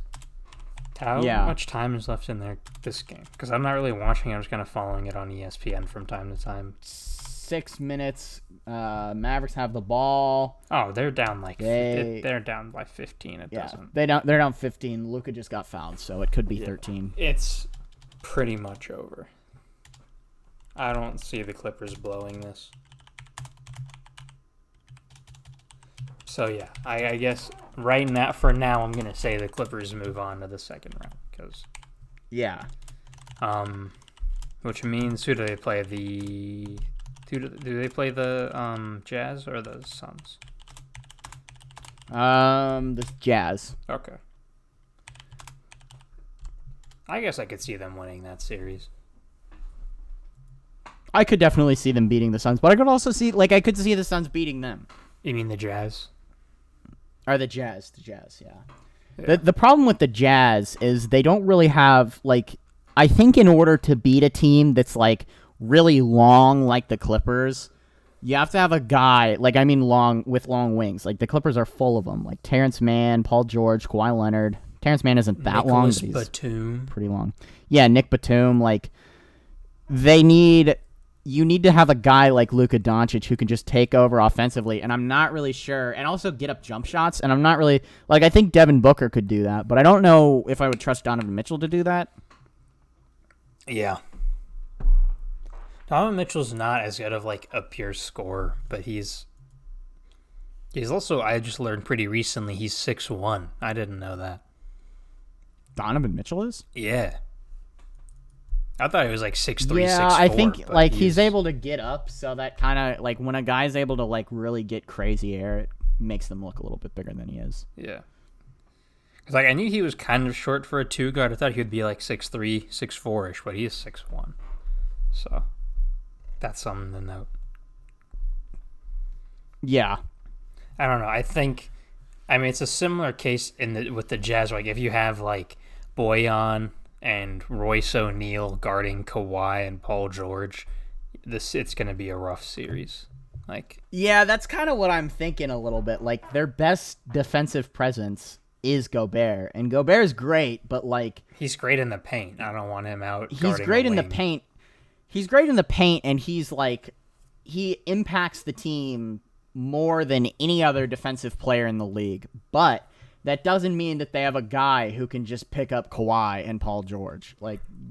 How Yeah. much time is left in this game? Because I'm not really watching. I'm just kind of following it on ESPN from time to time. 6 minutes. Mavericks have the ball. Oh, they're down they're down by 15. It doesn't. They're down 15. Luka just got fouled, so it could be 13. It's pretty much over. I don't see the Clippers blowing this. So yeah, I guess for now I'm gonna say the Clippers move on to the second round because which means who do they play? Do they play the Jazz or the Suns? The Jazz. Okay. I guess I could see them winning that series. I could definitely see them beating the Suns, but I could also see I could see the Suns beating them. You mean the Jazz? Or the Jazz, yeah. The problem with the Jazz is they don't really have, I think in order to beat a team that's, really long like the Clippers, you have to have a guy, long, with long wings. Like, the Clippers are full of them. Like, Terrence Mann, Paul George, Kawhi Leonard. Terrence Mann isn't that long, but he's Batum. pretty long. Yeah, Nick Batum, you need to have a guy like Luka Doncic who can just take over offensively, and I'm not really sure, and also get up jump shots, and I'm not really, I think Devin Booker could do that, but I don't know if I would trust Donovan Mitchell to do that. Yeah. Donovan Mitchell's not as good of, a pure scorer, but he's also, I just learned pretty recently, he's 6'1". I didn't know that. Donovan Mitchell is? Yeah. I thought he was 6'3", yeah, 6'4". I think he's able to get up, so that kind of when a guy's able to really get crazy air, it makes them look a little bit bigger than he is. Yeah, because I knew he was kind of short for a 2 guard. I thought he would be 6'3", 6'4" ish, but he is 6'1". So that's something to note. Yeah, I don't know. I mean, it's a similar case with the Jazz. If you have Boyan and Royce O'Neal guarding Kawhi and Paul George, it's going to be a rough series. Yeah, that's kind of what I'm thinking a little bit. Their best defensive presence is Gobert, and Gobert's great, but he's great in the paint. I don't want him out. He's great in the paint. He's great in the paint, and he's he impacts the team more than any other defensive player in the league. But that doesn't mean that they have a guy who can just pick up Kawhi and Paul George.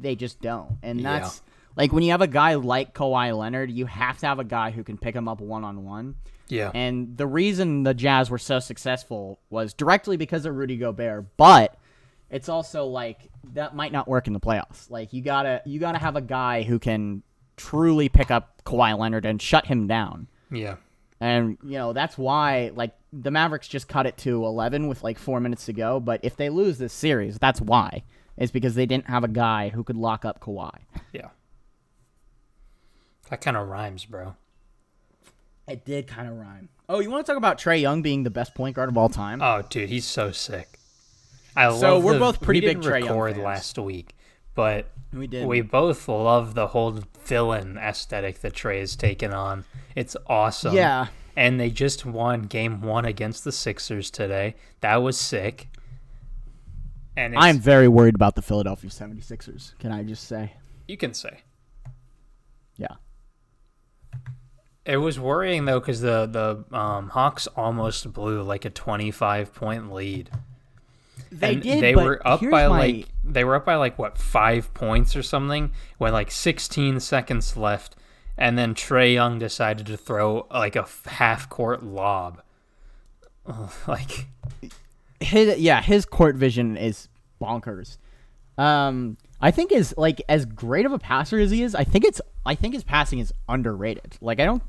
They just don't. And that's, when you have a guy like Kawhi Leonard, you have to have a guy who can pick him up one-on-one. Yeah. And the reason the Jazz were so successful was directly because of Rudy Gobert, but it's also, that might not work in the playoffs. You gotta have a guy who can truly pick up Kawhi Leonard and shut him down. Yeah. And, that's why, the Mavericks just cut it to 11 with, 4 minutes to go. But if they lose this series, that's why. It's because they didn't have a guy who could lock up Kawhi. Yeah. That kind of rhymes, bro. It did kind of rhyme. Oh, you want to talk about Trae Young being the best point guard of all time? Oh, dude, he's so sick. We're both pretty big Trae Young record fans. Last week, but we both love the whole villain aesthetic that Trae has taken on. It's awesome. Yeah. And they just won Game 1 against the Sixers today. That was sick. And I'm very worried about the Philadelphia 76ers, can I just say? You can say. Yeah. It was worrying, though, because the Hawks almost blew a 25-point lead. They did. They but were up by they were up by 5 points or something when 16 seconds left, and then Trae Young decided to throw a half-court lob. His court vision is bonkers. I think as great of a passer as he is, I think his passing is underrated. I don't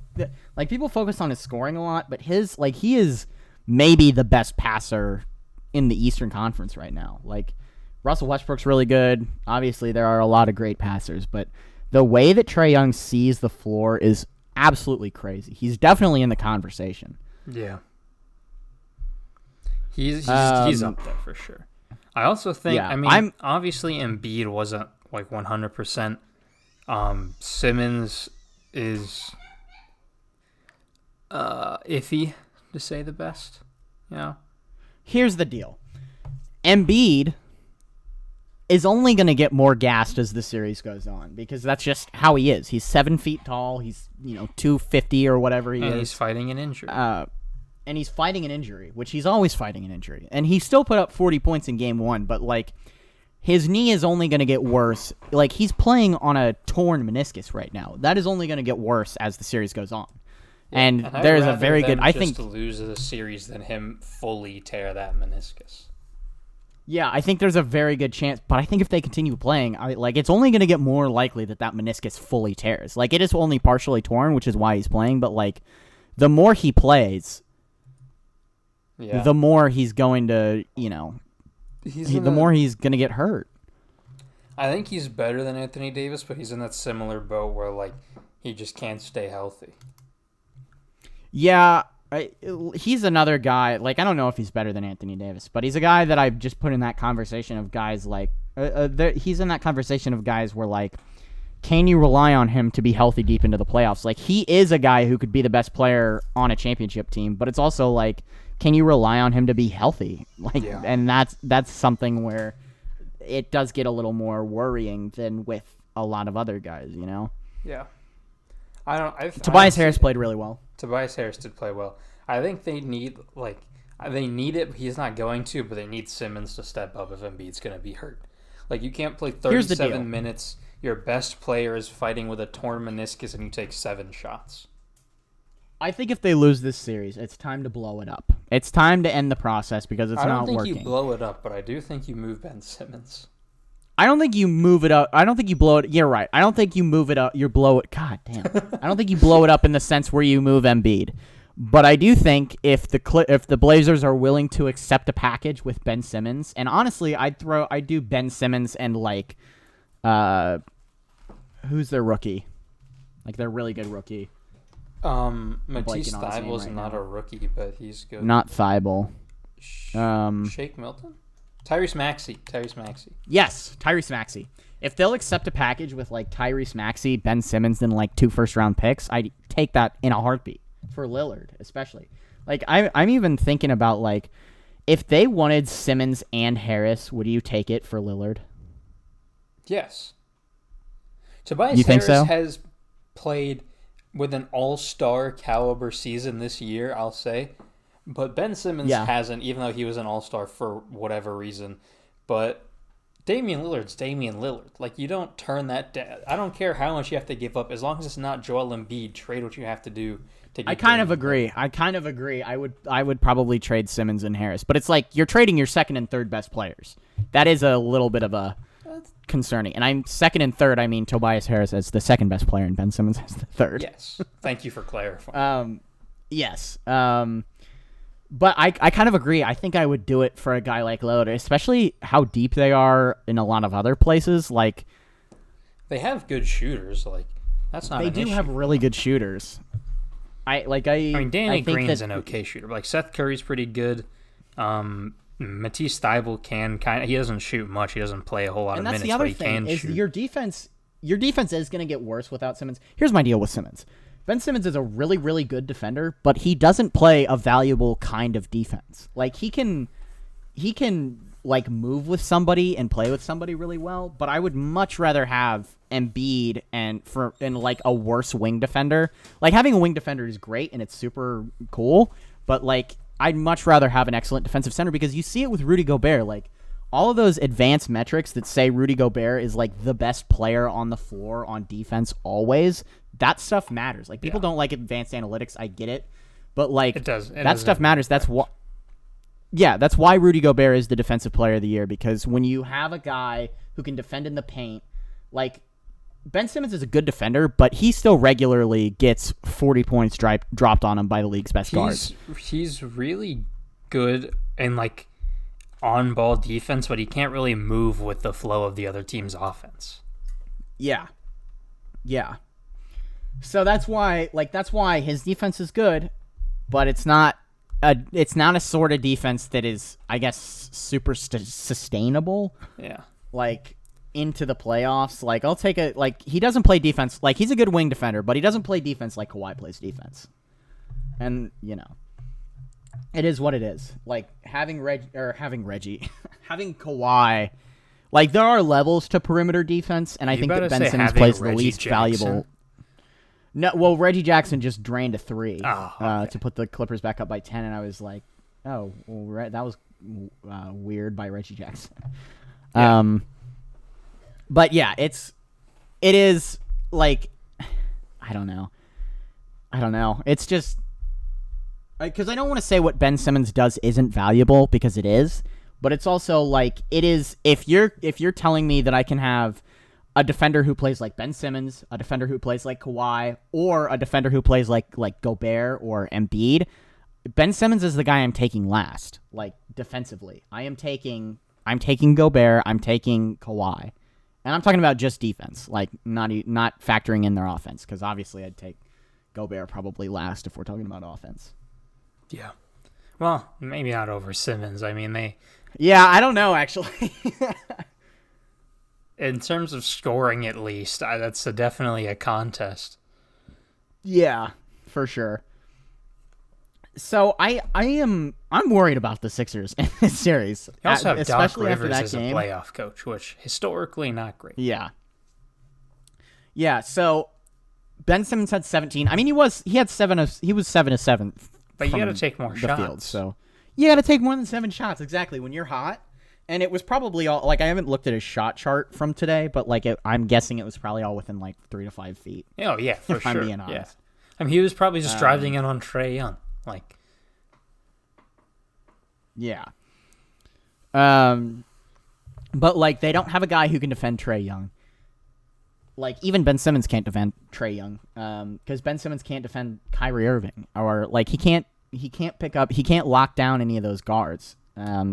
people focus on his scoring a lot, but he is maybe the best passer in the Eastern Conference right now. Russell Westbrook's really good. Obviously, there are a lot of great passers, but the way that Trae Young sees the floor is absolutely crazy. He's definitely in the conversation. Yeah. He's up there for sure. I also think, obviously Embiid wasn't 100%. Simmons is iffy, to say the best. here's the deal. Embiid is only going to get more gassed as the series goes on because that's just how he is. He's 7 feet tall. He's 250 or whatever he is. And he's fighting an injury. And he's fighting an injury, which he's always fighting an injury. And he still put up 40 points in game 1, but like his knee is only going to get worse. Like he's playing on a torn meniscus right now. That is only going to get worse as the series goes on. And there's a very good. I think to lose the series than him fully tear that meniscus. Yeah, I think there's a very good chance, but I think if they continue playing, it's only going to get more likely that meniscus fully tears. Like, it is only partially torn, which is why he's playing, but, like, the more he plays, the more he's going to, the more he's going to get hurt. I think he's better than Anthony Davis, but he's in that similar boat where, like, he just can't stay healthy. Yeah, he's another guy, like, I don't know if he's better than Anthony Davis, but he's a guy that I've just put in that conversation of guys like, he's in that conversation of guys where, like, can you rely on him to be healthy deep into the playoffs? Like, he is a guy who could be the best player on a championship team, but it's also, like, can you rely on him to be healthy? Like, and that's something where it does get a little more worrying than with a lot of other guys, Yeah. Tobias Harris played really well. Tobias Harris did play well. I think they need it. He's not going to, but they need Simmons to step up if Embiid's going to be hurt. Like, you can't play 37 minutes. Your best player is fighting with a torn meniscus, and you take 7 shots. I think if they lose this series, it's time to blow it up. It's time to end the process because it's not working. I don't think you blow it up, but I do think you move Ben Simmons. I don't think you move it up. I don't think you blow it. You're right. I don't think you move it up. You blow it. God damn. I don't think you blow it up in the sense where you move Embiid. But I do think if the Blazers are willing to accept a package with Ben Simmons, and honestly, I'd do Ben Simmons and like, who's their rookie? Like their really good rookie. Matisse Thybulle's right not now. A rookie, but he's good. Not Thibault. Shake Milton? Tyrese Maxey. Yes, Tyrese Maxey. If they'll accept a package with like Tyrese Maxey, Ben Simmons, and like 2 first-round picks, I'd take that in a heartbeat for Lillard, especially. Like I'm even thinking about like if they wanted Simmons and Harris, would you take it for Lillard? Yes. Tobias Harris has played with an all-star caliber season this year, I'll say. But Ben Simmons hasn't, even though he was an all-star for whatever reason. But Damian Lillard's Damian Lillard. Like, you don't turn that down. I don't care how much you have to give up. As long as it's not Joel Embiid, trade what you have to do to get I kind of agree. I would probably trade Simmons and Harris. But it's like you're trading your second and third best players. That is a little bit of a concerning. And I'm second and third, I mean Tobias Harris as the second best player and Ben Simmons as the third. Yes. Thank you for clarifying. Yes. But I kind of agree. I think I would do it for a guy like Lillard, especially how deep they are in a lot of other places. Like, they have good shooters. Like, that's not. They do have really good shooters. I mean, Danny Green's an okay shooter. Like, Seth Curry's pretty good. Matisse Thybulle he doesn't shoot much. He doesn't play a whole lot of minutes, but he can shoot. Your defense is going to get worse without Simmons. Here's my deal with Simmons. Ben Simmons is a really, really good defender, but he doesn't play a valuable kind of defense. Like, he can like move with somebody and play with somebody really well, but I would much rather have Embiid and like a worse wing defender. Like, having a wing defender is great and it's super cool, but like I'd much rather have an excellent defensive center because you see it with Rudy Gobert. Like, all of those advanced metrics that say Rudy Gobert is like the best player on the floor on defense always, that stuff matters. Like, people don't like advanced analytics. I get it. But like it does. That stuff matters. That's why Rudy Gobert is the defensive player of the year, because when you have a guy who can defend in the paint, like Ben Simmons is a good defender, but he still regularly gets 40 points dropped on him by the league's best guards. He's really good in like on-ball defense, but he can't really move with the flow of the other team's offense. Yeah. So that's why his defense is good, but it's not a sort of defense that is, I guess, super sustainable. Yeah. Like, into the playoffs. Like, I'll take he doesn't play defense. Like, he's a good wing defender, but he doesn't play defense like Kawhi plays defense. And, It is what it is. Like having Reggie, having Kawhi. Like there are levels to perimeter defense, and I think that Ben Simmons plays the least valuable. No, well, Reggie Jackson just drained a 3 to put the Clippers back up by 10, and I was like, oh, well, that was weird by Reggie Jackson. Yeah. But yeah, it is like, I don't know. It's just because I don't want to say what Ben Simmons does isn't valuable, because it is, but it's also like it is. If you're telling me that I can have a defender who plays like Ben Simmons, a defender who plays like Kawhi, or a defender who plays like Gobert or Embiid, Ben Simmons is the guy I'm taking last, like defensively. I'm taking Gobert, I'm taking Kawhi. And I'm talking about just defense, like not factoring in their offense, because obviously I'd take Gobert probably last if we're talking about offense. Yeah. Well, maybe not over Simmons. I mean, they... Yeah, I don't know, actually. In terms of scoring, at least, that's definitely a contest. Yeah, for sure. So I'm worried about the Sixers in this series. You also have especially Doc Rivers after that as game. a playoff coach, which historically not great. Yeah. Yeah. So Ben Simmons had 17. I mean, he was 7 of 7. But you got to take more shots. Field, so you got to take more than 7 shots exactly when you're hot. And it was probably all like I haven't looked at his shot chart from today, but like I'm guessing it was probably all within like 3 to 5 feet. Oh yeah, for if sure. I'm being honest. Yeah. I mean, he was probably just driving in on Trae Young, like. Yeah. But like they don't have a guy who can defend Trae Young. Like even Ben Simmons can't defend Trae Young, because Ben Simmons can't defend Kyrie Irving, or like he can't lock down any of those guards.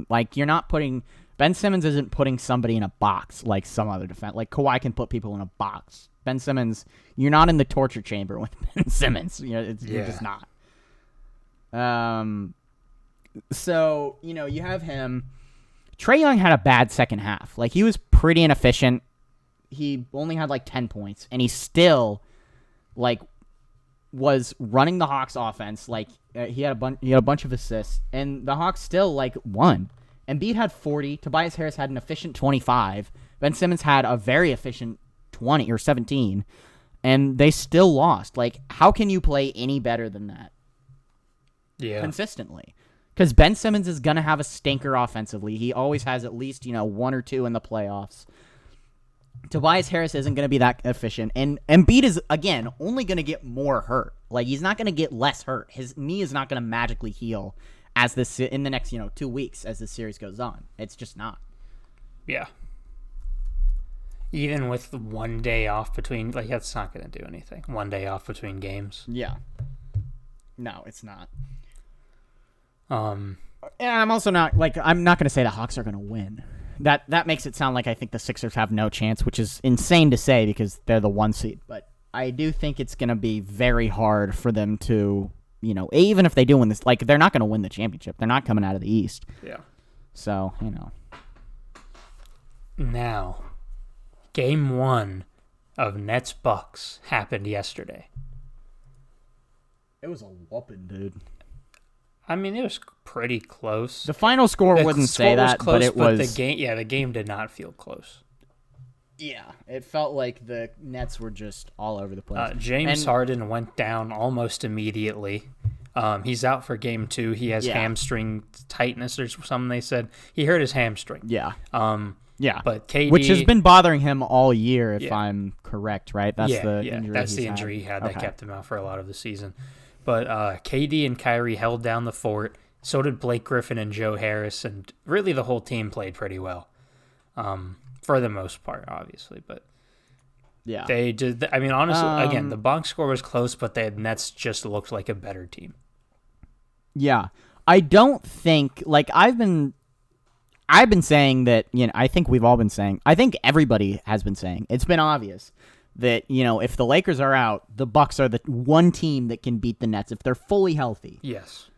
Like you're not putting. Ben Simmons isn't putting somebody in a box like some other defense. Like Kawhi can put people in a box. Ben Simmons, you're not in the torture chamber with Ben Simmons. You're just not. So, you have him. Trae Young had a bad second half. Like he was pretty inefficient. He only had like 10 points, and he still like was running the Hawks offense. Like he had a bunch of assists, and the Hawks still like won. Embiid had 40. Tobias Harris had an efficient 25. Ben Simmons had a very efficient 20 or 17, and they still lost. Like, how can you play any better than that? Yeah. Consistently. Because Ben Simmons is going to have a stinker offensively. He always has at least, 1 or 2 in the playoffs. Tobias Harris isn't going to be that efficient. And Embiid is, again, only going to get more hurt. Like, he's not going to get less hurt. His knee is not going to magically heal in the next, 2 weeks as the series goes on. It's just not. Yeah. Even with 1 day off between, like, that's not going to do anything. 1 day off between games. Yeah. No, it's not. And I'm also not, like, I'm not going to say the Hawks are going to win. That makes it sound like I think the Sixers have no chance, which is insane to say because they're the 1 seed. But I do think it's going to be very hard for them to, even if they do win this, like, they're not going to win the championship. They're not coming out of the East. Yeah. So, Now, Game 1 of Nets-Bucks happened yesterday. It was a whooping, dude. I mean, it was pretty close. The final score wouldn't say that, close, but it was. The game did not feel close. Yeah, it felt like the Nets were just all over the place. James Harden went down almost immediately. He's out for Game 2. He has hamstring tightness or something. They said he hurt his hamstring. Yeah. Yeah. But KD, which has been bothering him all year, if I'm correct, right? That's the injury. That's the injury he had that kept him out for a lot of the season. But KD and Kyrie held down the fort. So did Blake Griffin and Joe Harris, and really the whole team played pretty well, for the most part, obviously. But yeah, they did. I mean, honestly, again, the box score was close, but the Nets just looked like a better team. Yeah, I don't think I've been saying that. I think we've all been saying. I think everybody has been saying. It's been obvious that, if the Lakers are out, the Bucks are the one team that can beat the Nets if they're fully healthy. Yes.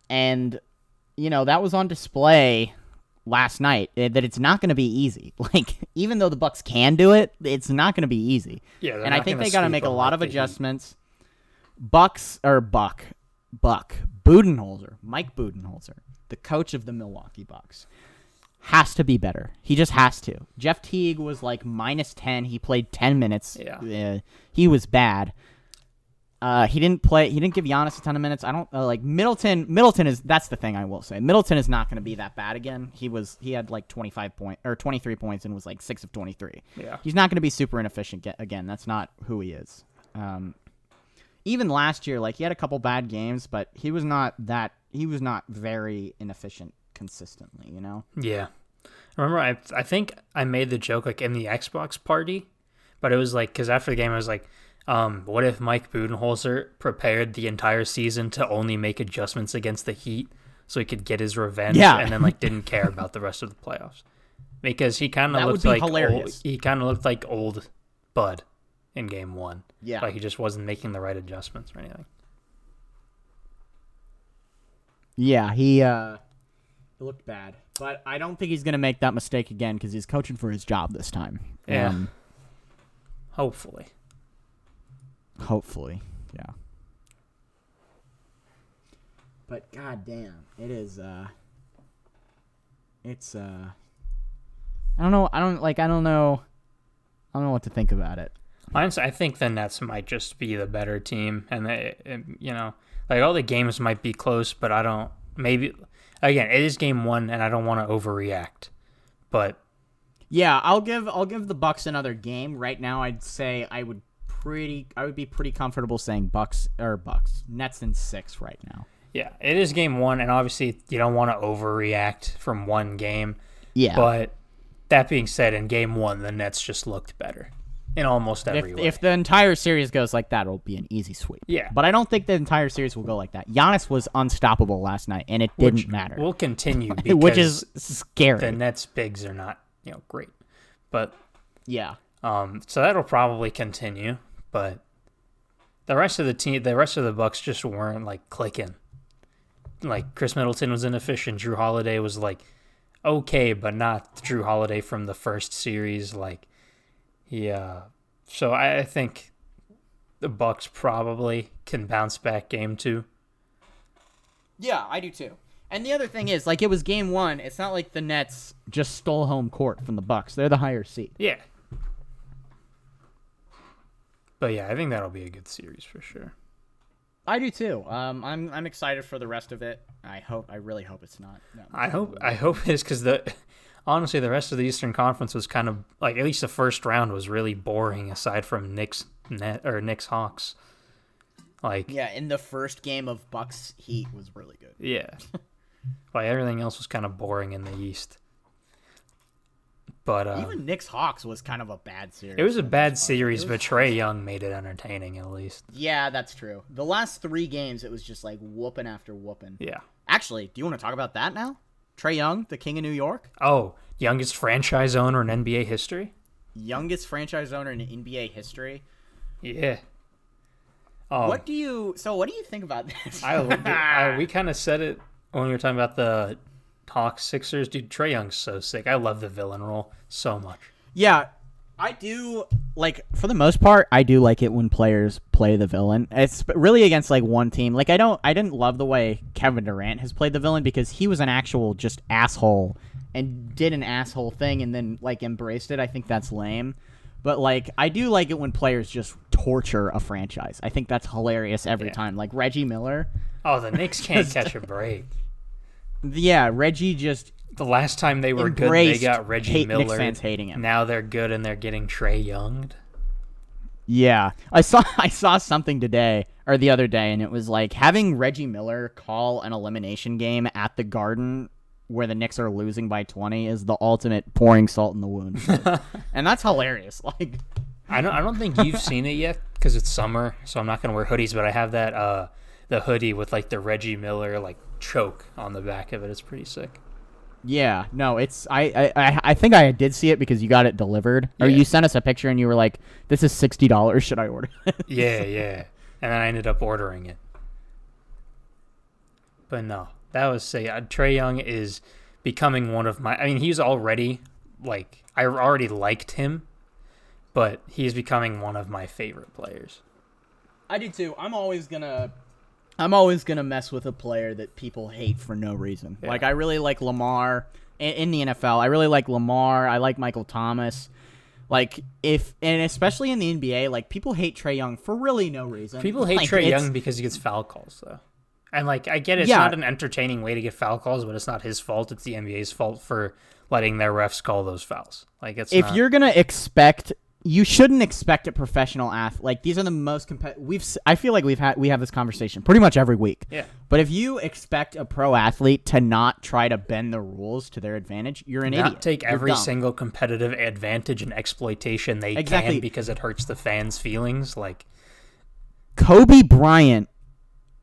And, that was on display last night, that it's not going to be easy. Like, even though the Bucks can do it, it's not going to be easy. Yeah, and I think they got to make a lot of adjustments. Buck. Mike Budenholzer, the coach of the Milwaukee Bucks, has to be better. He just has to. Jeff Teague was like -10. He played 10 minutes. Yeah. He was bad. He didn't play. He didn't give Giannis a ton of minutes. I don't like Middleton. Middleton is that's the thing I will say. Middleton is not going to be that bad again. He had like 23 points and was like 6 of 23. Yeah. He's not going to be super inefficient again. That's not who he is. Even last year, like he had a couple bad games, but he was not very inefficient consistently, you know? Yeah. Remember, I think I made the joke like in the Xbox party, but it was like, because after the game I was like, what if Mike Budenholzer prepared the entire season to only make adjustments against the Heat so he could get his revenge and then like didn't care about the rest of the playoffs? Because he kind of looked like old Bud in game 1. Yeah. Like he just wasn't making the right adjustments or anything. Yeah, he looked bad. But I don't think he's going to make that mistake again because he's coaching for his job this time. Yeah. Hopefully, yeah. But goddamn, it is. It's. I don't know. I don't know what to think about it. Honestly, I think the Nets might just be the better team, and like all the games might be close, but I don't. Maybe again, it is game 1, and I don't want to overreact, but. Yeah, I'll give the Bucks another game. Right now, I'd say I would be pretty comfortable saying Bucks Nets in 6 right now. Yeah, it is game 1, and obviously you don't want to overreact from one game. Yeah. But that being said, in game 1, the Nets just looked better in almost every way. If the entire series goes like that, it'll be an easy sweep. Yeah. But I don't think the entire series will go like that. Giannis was unstoppable last night, and it didn't matter. Will continue because which is scary. The Nets bigs are not, great. But yeah. So that'll probably continue, but the rest of the Bucks just weren't like clicking. Like Chris Middleton was inefficient. Drew Holiday was like okay, but not Drew Holiday from the first series. Like, yeah. So I think the Bucks probably can bounce back game 2. Yeah, I do too. And the other thing is, like, it was game 1. It's not like the Nets just stole home court from the Bucks. They're the higher seed. Yeah. But yeah, I think that'll be a good series for sure. I do too. I'm excited for the rest of it. I really hope it's not. No. I hope it is because honestly the rest of the Eastern Conference was kind of like, at least the first round was really boring aside from Knicks Hawks. Like, yeah, in the first game of Bucks Heat was really good. Yeah. Like everything else was kind of boring in the East. But even Knicks Hawks was kind of a bad series. It was a bad series, but Trae Young made it entertaining at least. Yeah, that's true. The last 3 games, it was just like whooping after whooping. Yeah. Actually, do you want to talk about that now? Trae Young, the king of New York? Oh, youngest franchise owner in NBA history? Youngest franchise owner in NBA history? Yeah. What do you think about this? We kind of said it when we were talking about the Hawks Sixers. Dude, Trae Young's so sick. I love the villain role so much. Yeah, I do. Like, for the most part, I do like it when players play the villain. It's really against like one team. Like, I didn't love the way Kevin Durant has played the villain because he was an actual just asshole and did an asshole thing and then like embraced it. I think that's lame. But, like, I do like it when players just torture a franchise. I think that's hilarious every time. Like, Reggie Miller. Oh, the Knicks can't catch a break. Yeah, Reggie just the last time they were good, they got Reggie Miller. Knicks fans hating him. Now they're good and they're getting Trae Young. Yeah. I saw something today, or the other day, and it was like having Reggie Miller call an elimination game at the Garden where the Knicks are losing by 20 is the ultimate pouring salt in the wound. And that's hilarious. Like, I don't think you've seen it yet because it's summer, so I'm not gonna wear hoodies. But I have that the hoodie with like the Reggie Miller like choke on the back of it. It's pretty sick. Yeah, no, it's I think I did see it because you got it delivered, or you sent us a picture and you were like, "This is $60. Should I order it?" Yeah, and then I ended up ordering it. But no, that was sick. Trae Young is becoming one of my. I mean, he's already like I already liked him, but he's becoming one of my favorite players. I do too. I'm always gonna I'm always going to mess with a player that people hate for no reason. Yeah. Like, I really like Lamar in the NFL. I really like Lamar. I like Michael Thomas. Like, and especially in the NBA, like, people hate Trae Young for really no reason. People hate like, Trae Young because he gets foul calls, though. And, like, I get it's not an entertaining way to get foul calls, but it's not his fault. It's the NBA's fault for letting their refs call those fouls. Like, if you're going to expect... You shouldn't expect a professional athlete. Like, these are the most competitive. I feel like we have this conversation pretty much every week. Yeah. But if you expect a pro athlete to not try to bend the rules to their advantage, you're an idiot. Not take You're every dumb. single competitive advantage and exploitation they can because it hurts the fans' feelings. Like, Kobe Bryant,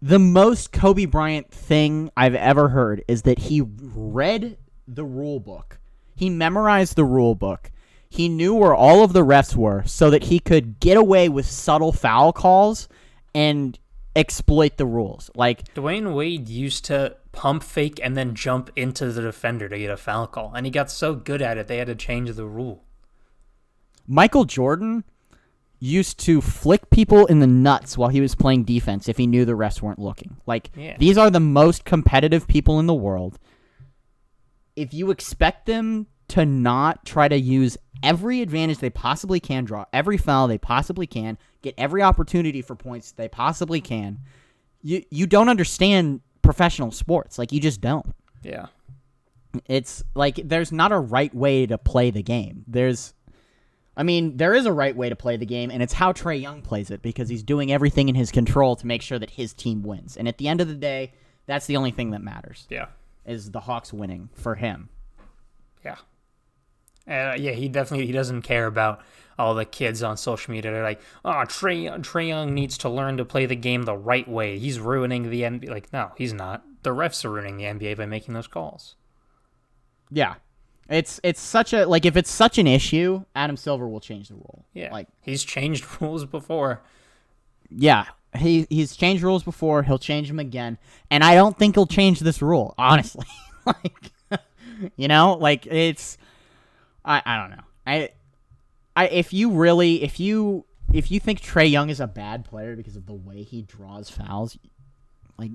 the most Kobe Bryant thing I've ever heard is that he read the rule book. He memorized the rule book. He knew where all of the refs were so that he could get away with subtle foul calls and exploit the rules. Like, Dwayne Wade used to pump fake and then jump into the defender to get a foul call, and he got so good at it they had to change the rule. Michael Jordan used to flick people in the nuts while he was playing defense if he knew the refs weren't looking. Like, These are the most competitive people in the world. If you expect them to not try to use every advantage they possibly can, draw every foul they possibly can, get every opportunity for points they possibly can, you don't understand professional sports. Like, you just don't. Yeah. It's like there's not a right way to play the game. There is a right way to play the game, and it's how Trae Young plays it because he's doing everything in his control to make sure that his team wins. And at the end of the day, that's the only thing that matters. Yeah. Is the Hawks winning for him. Yeah. He doesn't care about all the kids on social media. They're like, oh, Trae Young needs to learn to play the game the right way. He's ruining the NBA. Like, no, he's not. The refs are ruining the NBA by making those calls. Yeah. It's such a, like, if it's such an issue, Adam Silver will change the rule. Yeah. Like, he's changed rules before. Yeah. He's changed rules before. He'll change them again. And I don't think he'll change this rule, honestly. Like, you know, like, it's... I don't know. If you think Trae Young is a bad player because of the way he draws fouls, like,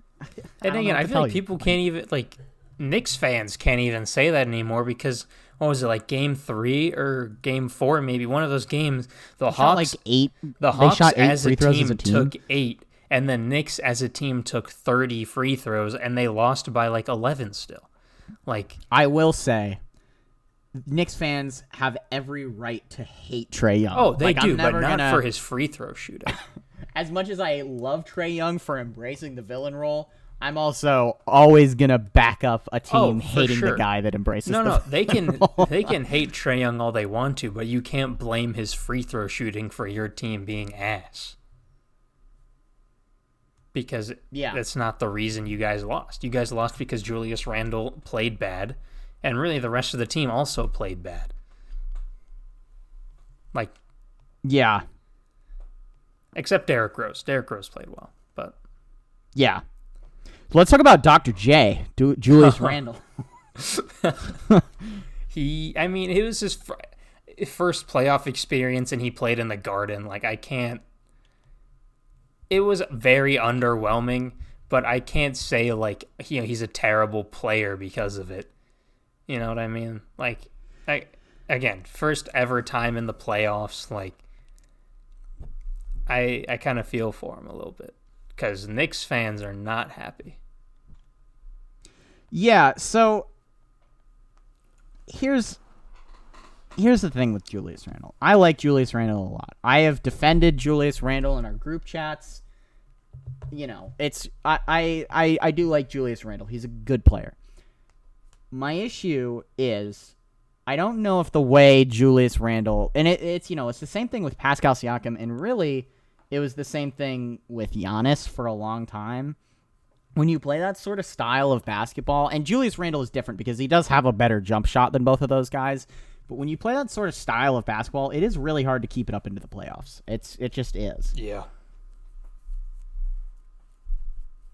and again, I feel like people can't even, like, Knicks fans can't even say that anymore because what was it, like Game 3 or Game 4, maybe one of those games, the Hawks shot like 8. The Hawks shot 8 as free a throws team as a team took 8, and the Knicks as a team took 30 free throws, and they lost by like 11 still. Like, I will say, Knicks fans have every right to hate Trae Young. Oh, they do, I'm but never not for his free throw shooting. As much as I love Trae Young for embracing the villain role, I'm also always gonna back up a team hating the guy that embraces. No, they can hate Trae Young all they want to, but you can't blame his free throw shooting for your team being ass. Because that's not the reason you guys lost. You guys lost because Julius Randle played bad, and really the rest of the team also played bad. Like, yeah. Except Derrick Rose. Derrick Rose played well, but yeah. Let's talk about Dr. J, Julius Randle. It was his first playoff experience, and he played in the Garden. Like, it was very underwhelming, but I can't say, like, he's a terrible player because of it. You know what I mean? Like, again, first ever time in the playoffs, like, I kind of feel for him a little bit because Knicks fans are not happy. Yeah, so here's the thing with Julius Randle. I like Julius Randle a lot. I have defended Julius Randle in our group chats. You know, I do like Julius Randle. He's a good player. My issue is I don't know if the way Julius Randle, and it's the same thing with Pascal Siakam, and really it was the same thing with Giannis for a long time. When you play that sort of style of basketball, and Julius Randle is different because he does have a better jump shot than both of those guys, but when you play that sort of style of basketball, it is really hard to keep it up into the playoffs. It just is. Yeah.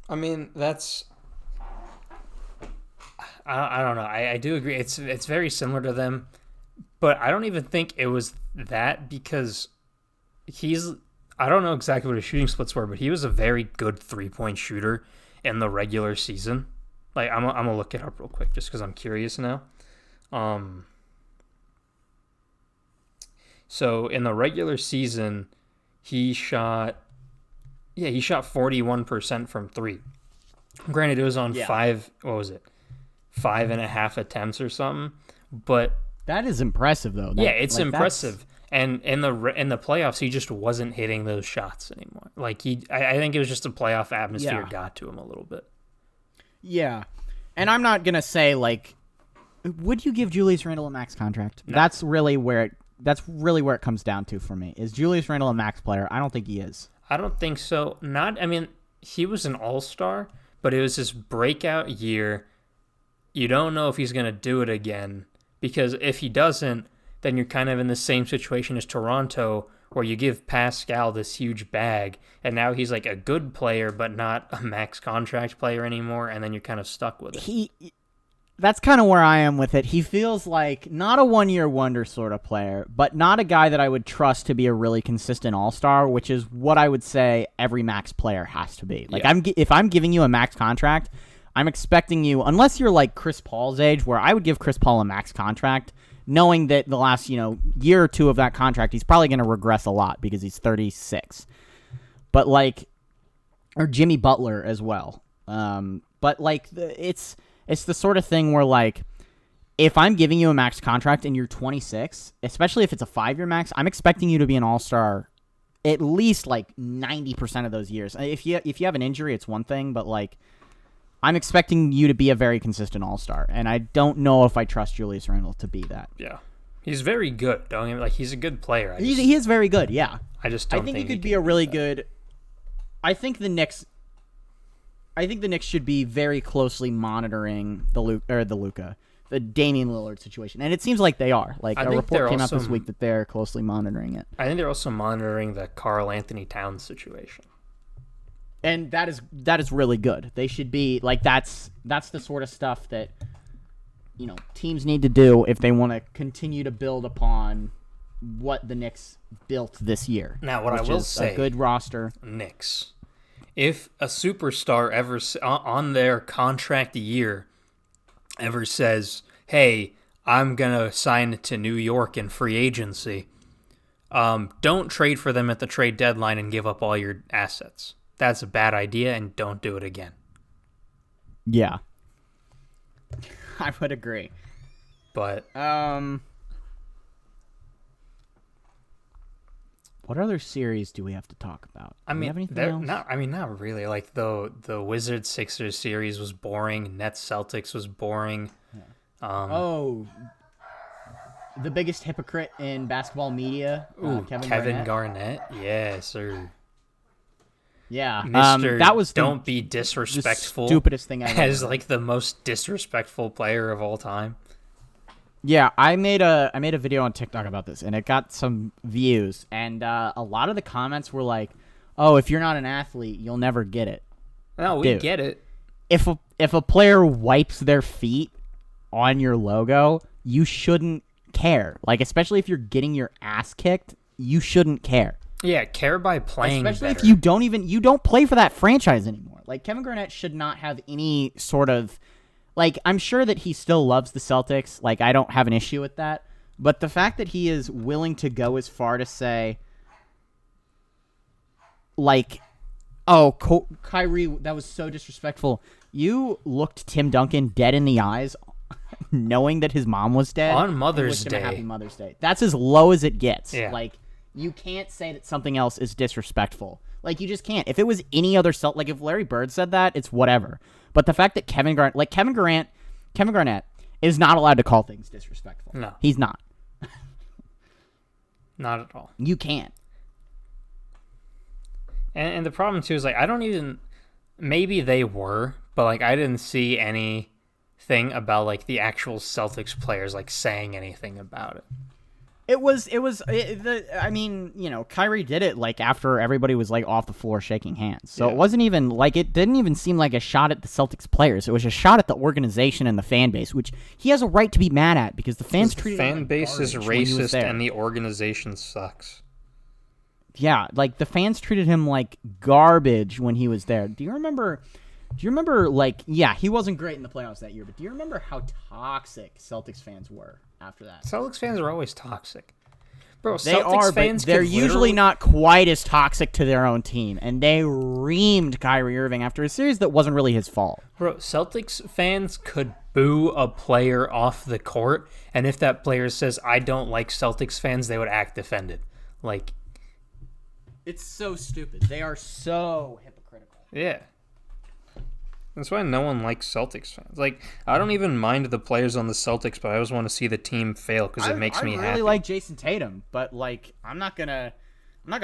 I mean, that's... I don't know. I do agree. It's very similar to them, but I don't even think it was that because he's I don't know exactly what his shooting splits were, but he was a very good 3-point shooter in the regular season. Like, I'm gonna look it up real quick just because I'm curious now. So in the regular season, he shot 41% from three. Granted, it was on what was it? 5.5 attempts or something. But that is impressive, though. It's impressive. And in the playoffs, he just wasn't hitting those shots anymore. Like I think it was just a playoff atmosphere got to him a little bit. Yeah, and I'm not gonna say like, would you give Julius Randle a max contract? No. That's really where it comes down to for me. Is Julius Randle a max player? I don't think he is. I don't think so. He was an all-star, but it was his breakout year. You don't know if he's gonna do it again, because if he doesn't, then you're kind of in the same situation as Toronto, where you give Pascal this huge bag, and now he's like a good player, but not a max contract player anymore, and then you're kind of stuck with it. That's kind of where I am with it. He feels like not a one-year wonder sort of player, but not a guy that I would trust to be a really consistent all-star, which is what I would say every max player has to be. Like, if I'm giving you a max contract, I'm expecting you, unless you're like Chris Paul's age, where I would give Chris Paul a max contract, knowing that the last, year or two of that contract, he's probably going to regress a lot because he's 36. But or Jimmy Butler as well. But it's the sort of thing where like, if I'm giving you a max contract and you're 26, especially if it's a 5-year max, I'm expecting you to be an all-star at least like 90% of those years. If you have an injury, it's one thing, but like, I'm expecting you to be a very consistent all-star, and I don't know if I trust Julius Randle to be that. Yeah, he's very good. He's a good player. He is very good. Yeah, I think he could be a really good. I think the Knicks should be very closely monitoring the Damian Lillard situation, and it seems like they are. Like a report came out this week that they're closely monitoring it. I think they're also monitoring the Karl Anthony Towns situation. And that is really good. They should be like that's the sort of stuff that teams need to do if they want to continue to build upon what the Knicks built this year. Now, what I will say, a good roster. Knicks, if a superstar ever on their contract year ever says, "Hey, I'm gonna sign to New York in free agency," don't trade for them at the trade deadline and give up all your assets. That's a bad idea, and don't do it again. Yeah. I would agree. But what other series do we have to talk about? Do we have anything else? Not really. Like the Wizards Sixers series was boring. Nets Celtics was boring. Yeah. The biggest hypocrite in basketball media, Kevin Garnett. Yeah, sir. Yeah, that was don't be disrespectful. The stupidest thing I ever as like the most disrespectful player of all time. Yeah, I made a video on TikTok about this, and it got some views, and a lot of the comments were like, "Oh, if you're not an athlete, you'll never get it." No, we get it. If a player wipes their feet on your logo, you shouldn't care. Like, especially if you're getting your ass kicked, you shouldn't care. Yeah, care by playing especially better. If you don't play for that franchise anymore. Like, Kevin Garnett should not have any sort of, like, I'm sure that he still loves the Celtics. Like, I don't have an issue with that. But the fact that he is willing to go as far to say, like, oh, Kyrie, that was so disrespectful. You looked Tim Duncan dead in the eyes, knowing that his mom was dead. On Mother's Day. Happy Mother's Day. That's as low as it gets. Yeah. Like, you can't say that something else is disrespectful. Like, you just can't. If it was any other like if Larry Bird said that, it's whatever. But the fact that Kevin Garnett is not allowed to call things disrespectful. No. He's not. Not at all. You can't. And the problem too is, like, I don't even, maybe they were, but like I didn't see anything about like the actual Celtics players like saying anything about it. Kyrie did it like after everybody was like off the floor shaking hands. So It wasn't even like, it didn't even seem like a shot at the Celtics players. It was a shot at the organization and the fan base, which he has a right to be mad at because the fans treated him like fan base is racist and the organization sucks. yeah, like the fans treated him like garbage when he was there. Do you remember? Like, yeah, he wasn't great in the playoffs that year, but do you remember how toxic Celtics fans were after that? Celtics fans are always toxic. Bro, They Celtics are, fans but they're could usually literally- not quite as toxic to their own team, and they reamed Kyrie Irving after a series that wasn't really his fault. Bro, Celtics fans could boo a player off the court, and if that player says, I don't like Celtics fans, they would act offended. Like, It's so stupid. They are so hypocritical. yeah. That's why no one likes Celtics fans. Like, I don't even mind the players on the Celtics, but I always want to see the team fail because it makes me I happy. really like Jason Tatum, but like I'm not gonna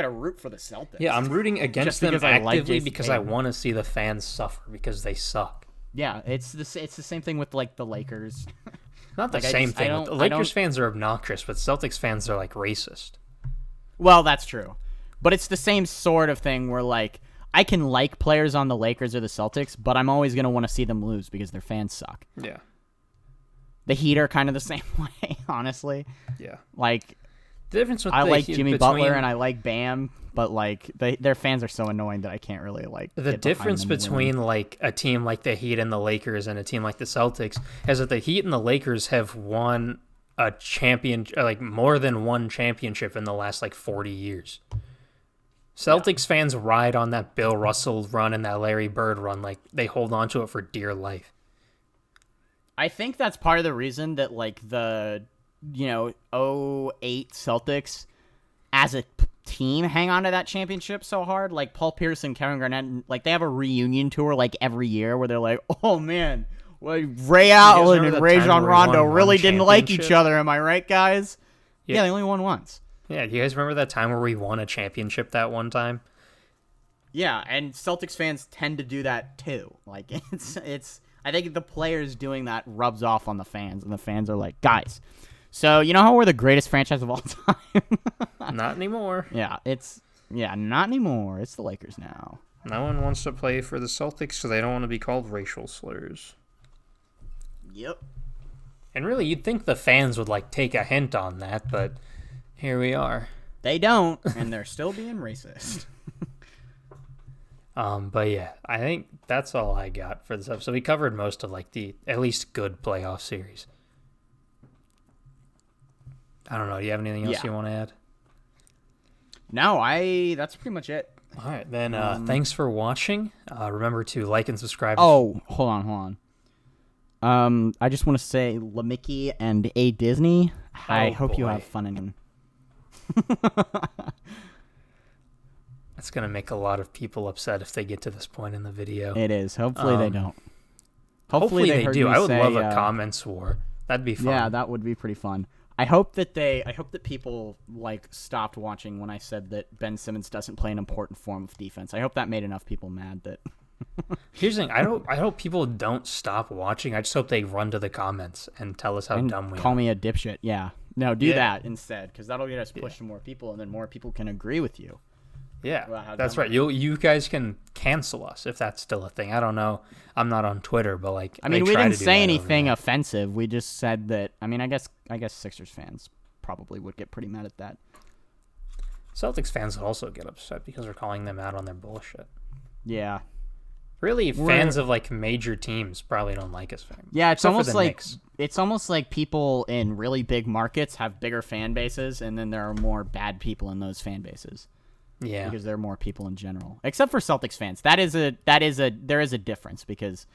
root for the Celtics. Yeah, I'm rooting against Just them because I like actively Jason because I Tatum. want to see the fans suffer because they suck. Yeah, it's the same thing with like the Lakers. Not the Like, I same just- thing. I don't- The I Lakers don't- fans are obnoxious, but Celtics fans are like racist. Well, that's true, but it's the same sort of thing where like I can like players on the Lakers or the Celtics, but I'm always gonna want to see them lose because their fans suck. Yeah. The Heat are kind of the same way, honestly. Yeah. Like The difference with I the like Heat Jimmy between- Butler and I like Bam, but like their fans are so annoying that I can't really like. The get behind difference them between winning. like a team like the Heat and the Lakers and a team like the Celtics is that the Heat and the Lakers have won a like more than one championship in the last like 40 years. Celtics fans ride on that Bill Russell run and that Larry Bird run, like they hold on to it for dear life. I think that's part of the reason that like the '08 Celtics as a team hang on to that championship so hard. Like Paul Pierce and Kevin Garnett, like they have a reunion tour like every year where they're like, oh man, well, Ray Allen remember and the Rajon time where we Rondo won really one didn't like each championship? other. Am I right, guys? Yeah. Yeah, they only won once. Yeah, do you guys remember that time where we won a championship that one time? Yeah, and Celtics fans tend to do that too. Like it's I think the players doing that rubs off on the fans, and the fans are like, guys, so you know how we're the greatest franchise of all time? Not anymore. Yeah, not anymore. It's the Lakers now. No one wants to play for the Celtics because they don't want to be called racial slurs. Yep. And really, you'd think the fans would like take a hint on that, but here we are. They don't, and they're still being racist. But yeah, I think that's all I got for this episode. We covered most of like the at least good playoff series. I don't know. Do you have anything else Yeah. you want to add? No, that's pretty much it. All right, then. Thanks for watching. Remember to like and subscribe. Oh, hold on. I just want to say, LaMickey and A. Disney, I hope you boy. have fun in. That's gonna make a lot of people upset if they get to this point in the video. It is. Hopefully they don't. Hopefully they heard do. me I would say, love a comments war. That'd be fun. Yeah, that would be pretty fun. I hope that people like stopped watching when I said that Ben Simmons doesn't play an important form of defense. I hope that made enough people mad that. Here's the thing. I hope people don't stop watching. I just hope they run to the comments and tell us how and dumb we call are. me a dipshit. Yeah. No, do Yeah. that instead, because that'll get us pushed to more people, and then more people can agree with you. Yeah, about how that's dumb right. You guys can cancel us if that's still a thing. I don't know. I'm not on Twitter, but like I mean, they we try didn't to do say that over anything there. offensive. We just said that. I mean, I guess Sixers fans probably would get pretty mad at that. Celtics fans would also get upset because we're calling them out on their bullshit. Yeah. Really, fans of like major teams probably don't like us. Yeah, it's Except for almost the like Knicks. people in really big markets have bigger fan bases, and then there are more bad people in those fan bases. Yeah, Because there are more people in general, except for Celtics fans. There is a difference because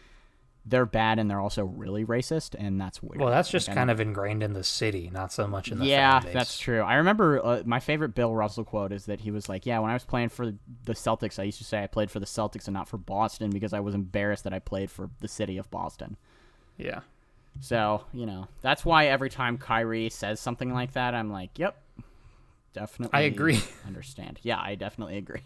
they're bad and they're also really racist, and that's weird. well, that's just kind of ingrained in the city, not so much in the yeah, fan base. that's true. I remember my favorite Bill Russell quote is that he was like, "Yeah, when I was playing for the Celtics, I used to say I played for the Celtics and not for Boston because I was embarrassed that I played for the city of Boston." Yeah, So, that's why every time Kyrie says something like that, I'm like, "Yep, definitely." I agree. Understand? Yeah, I definitely agree.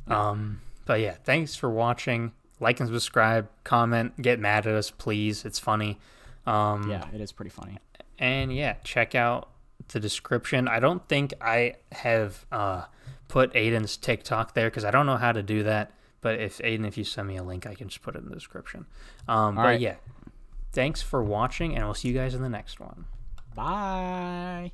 But yeah, thanks for watching. Like and subscribe, comment, get mad at us, please. It's funny. Yeah, it is pretty funny. And yeah, check out the description. I don't think I have put Aiden's TikTok there because I don't know how to do that. But if you send me a link, I can just put it in the description. But right. yeah, thanks for watching, and we'll see you guys in the next one. Bye.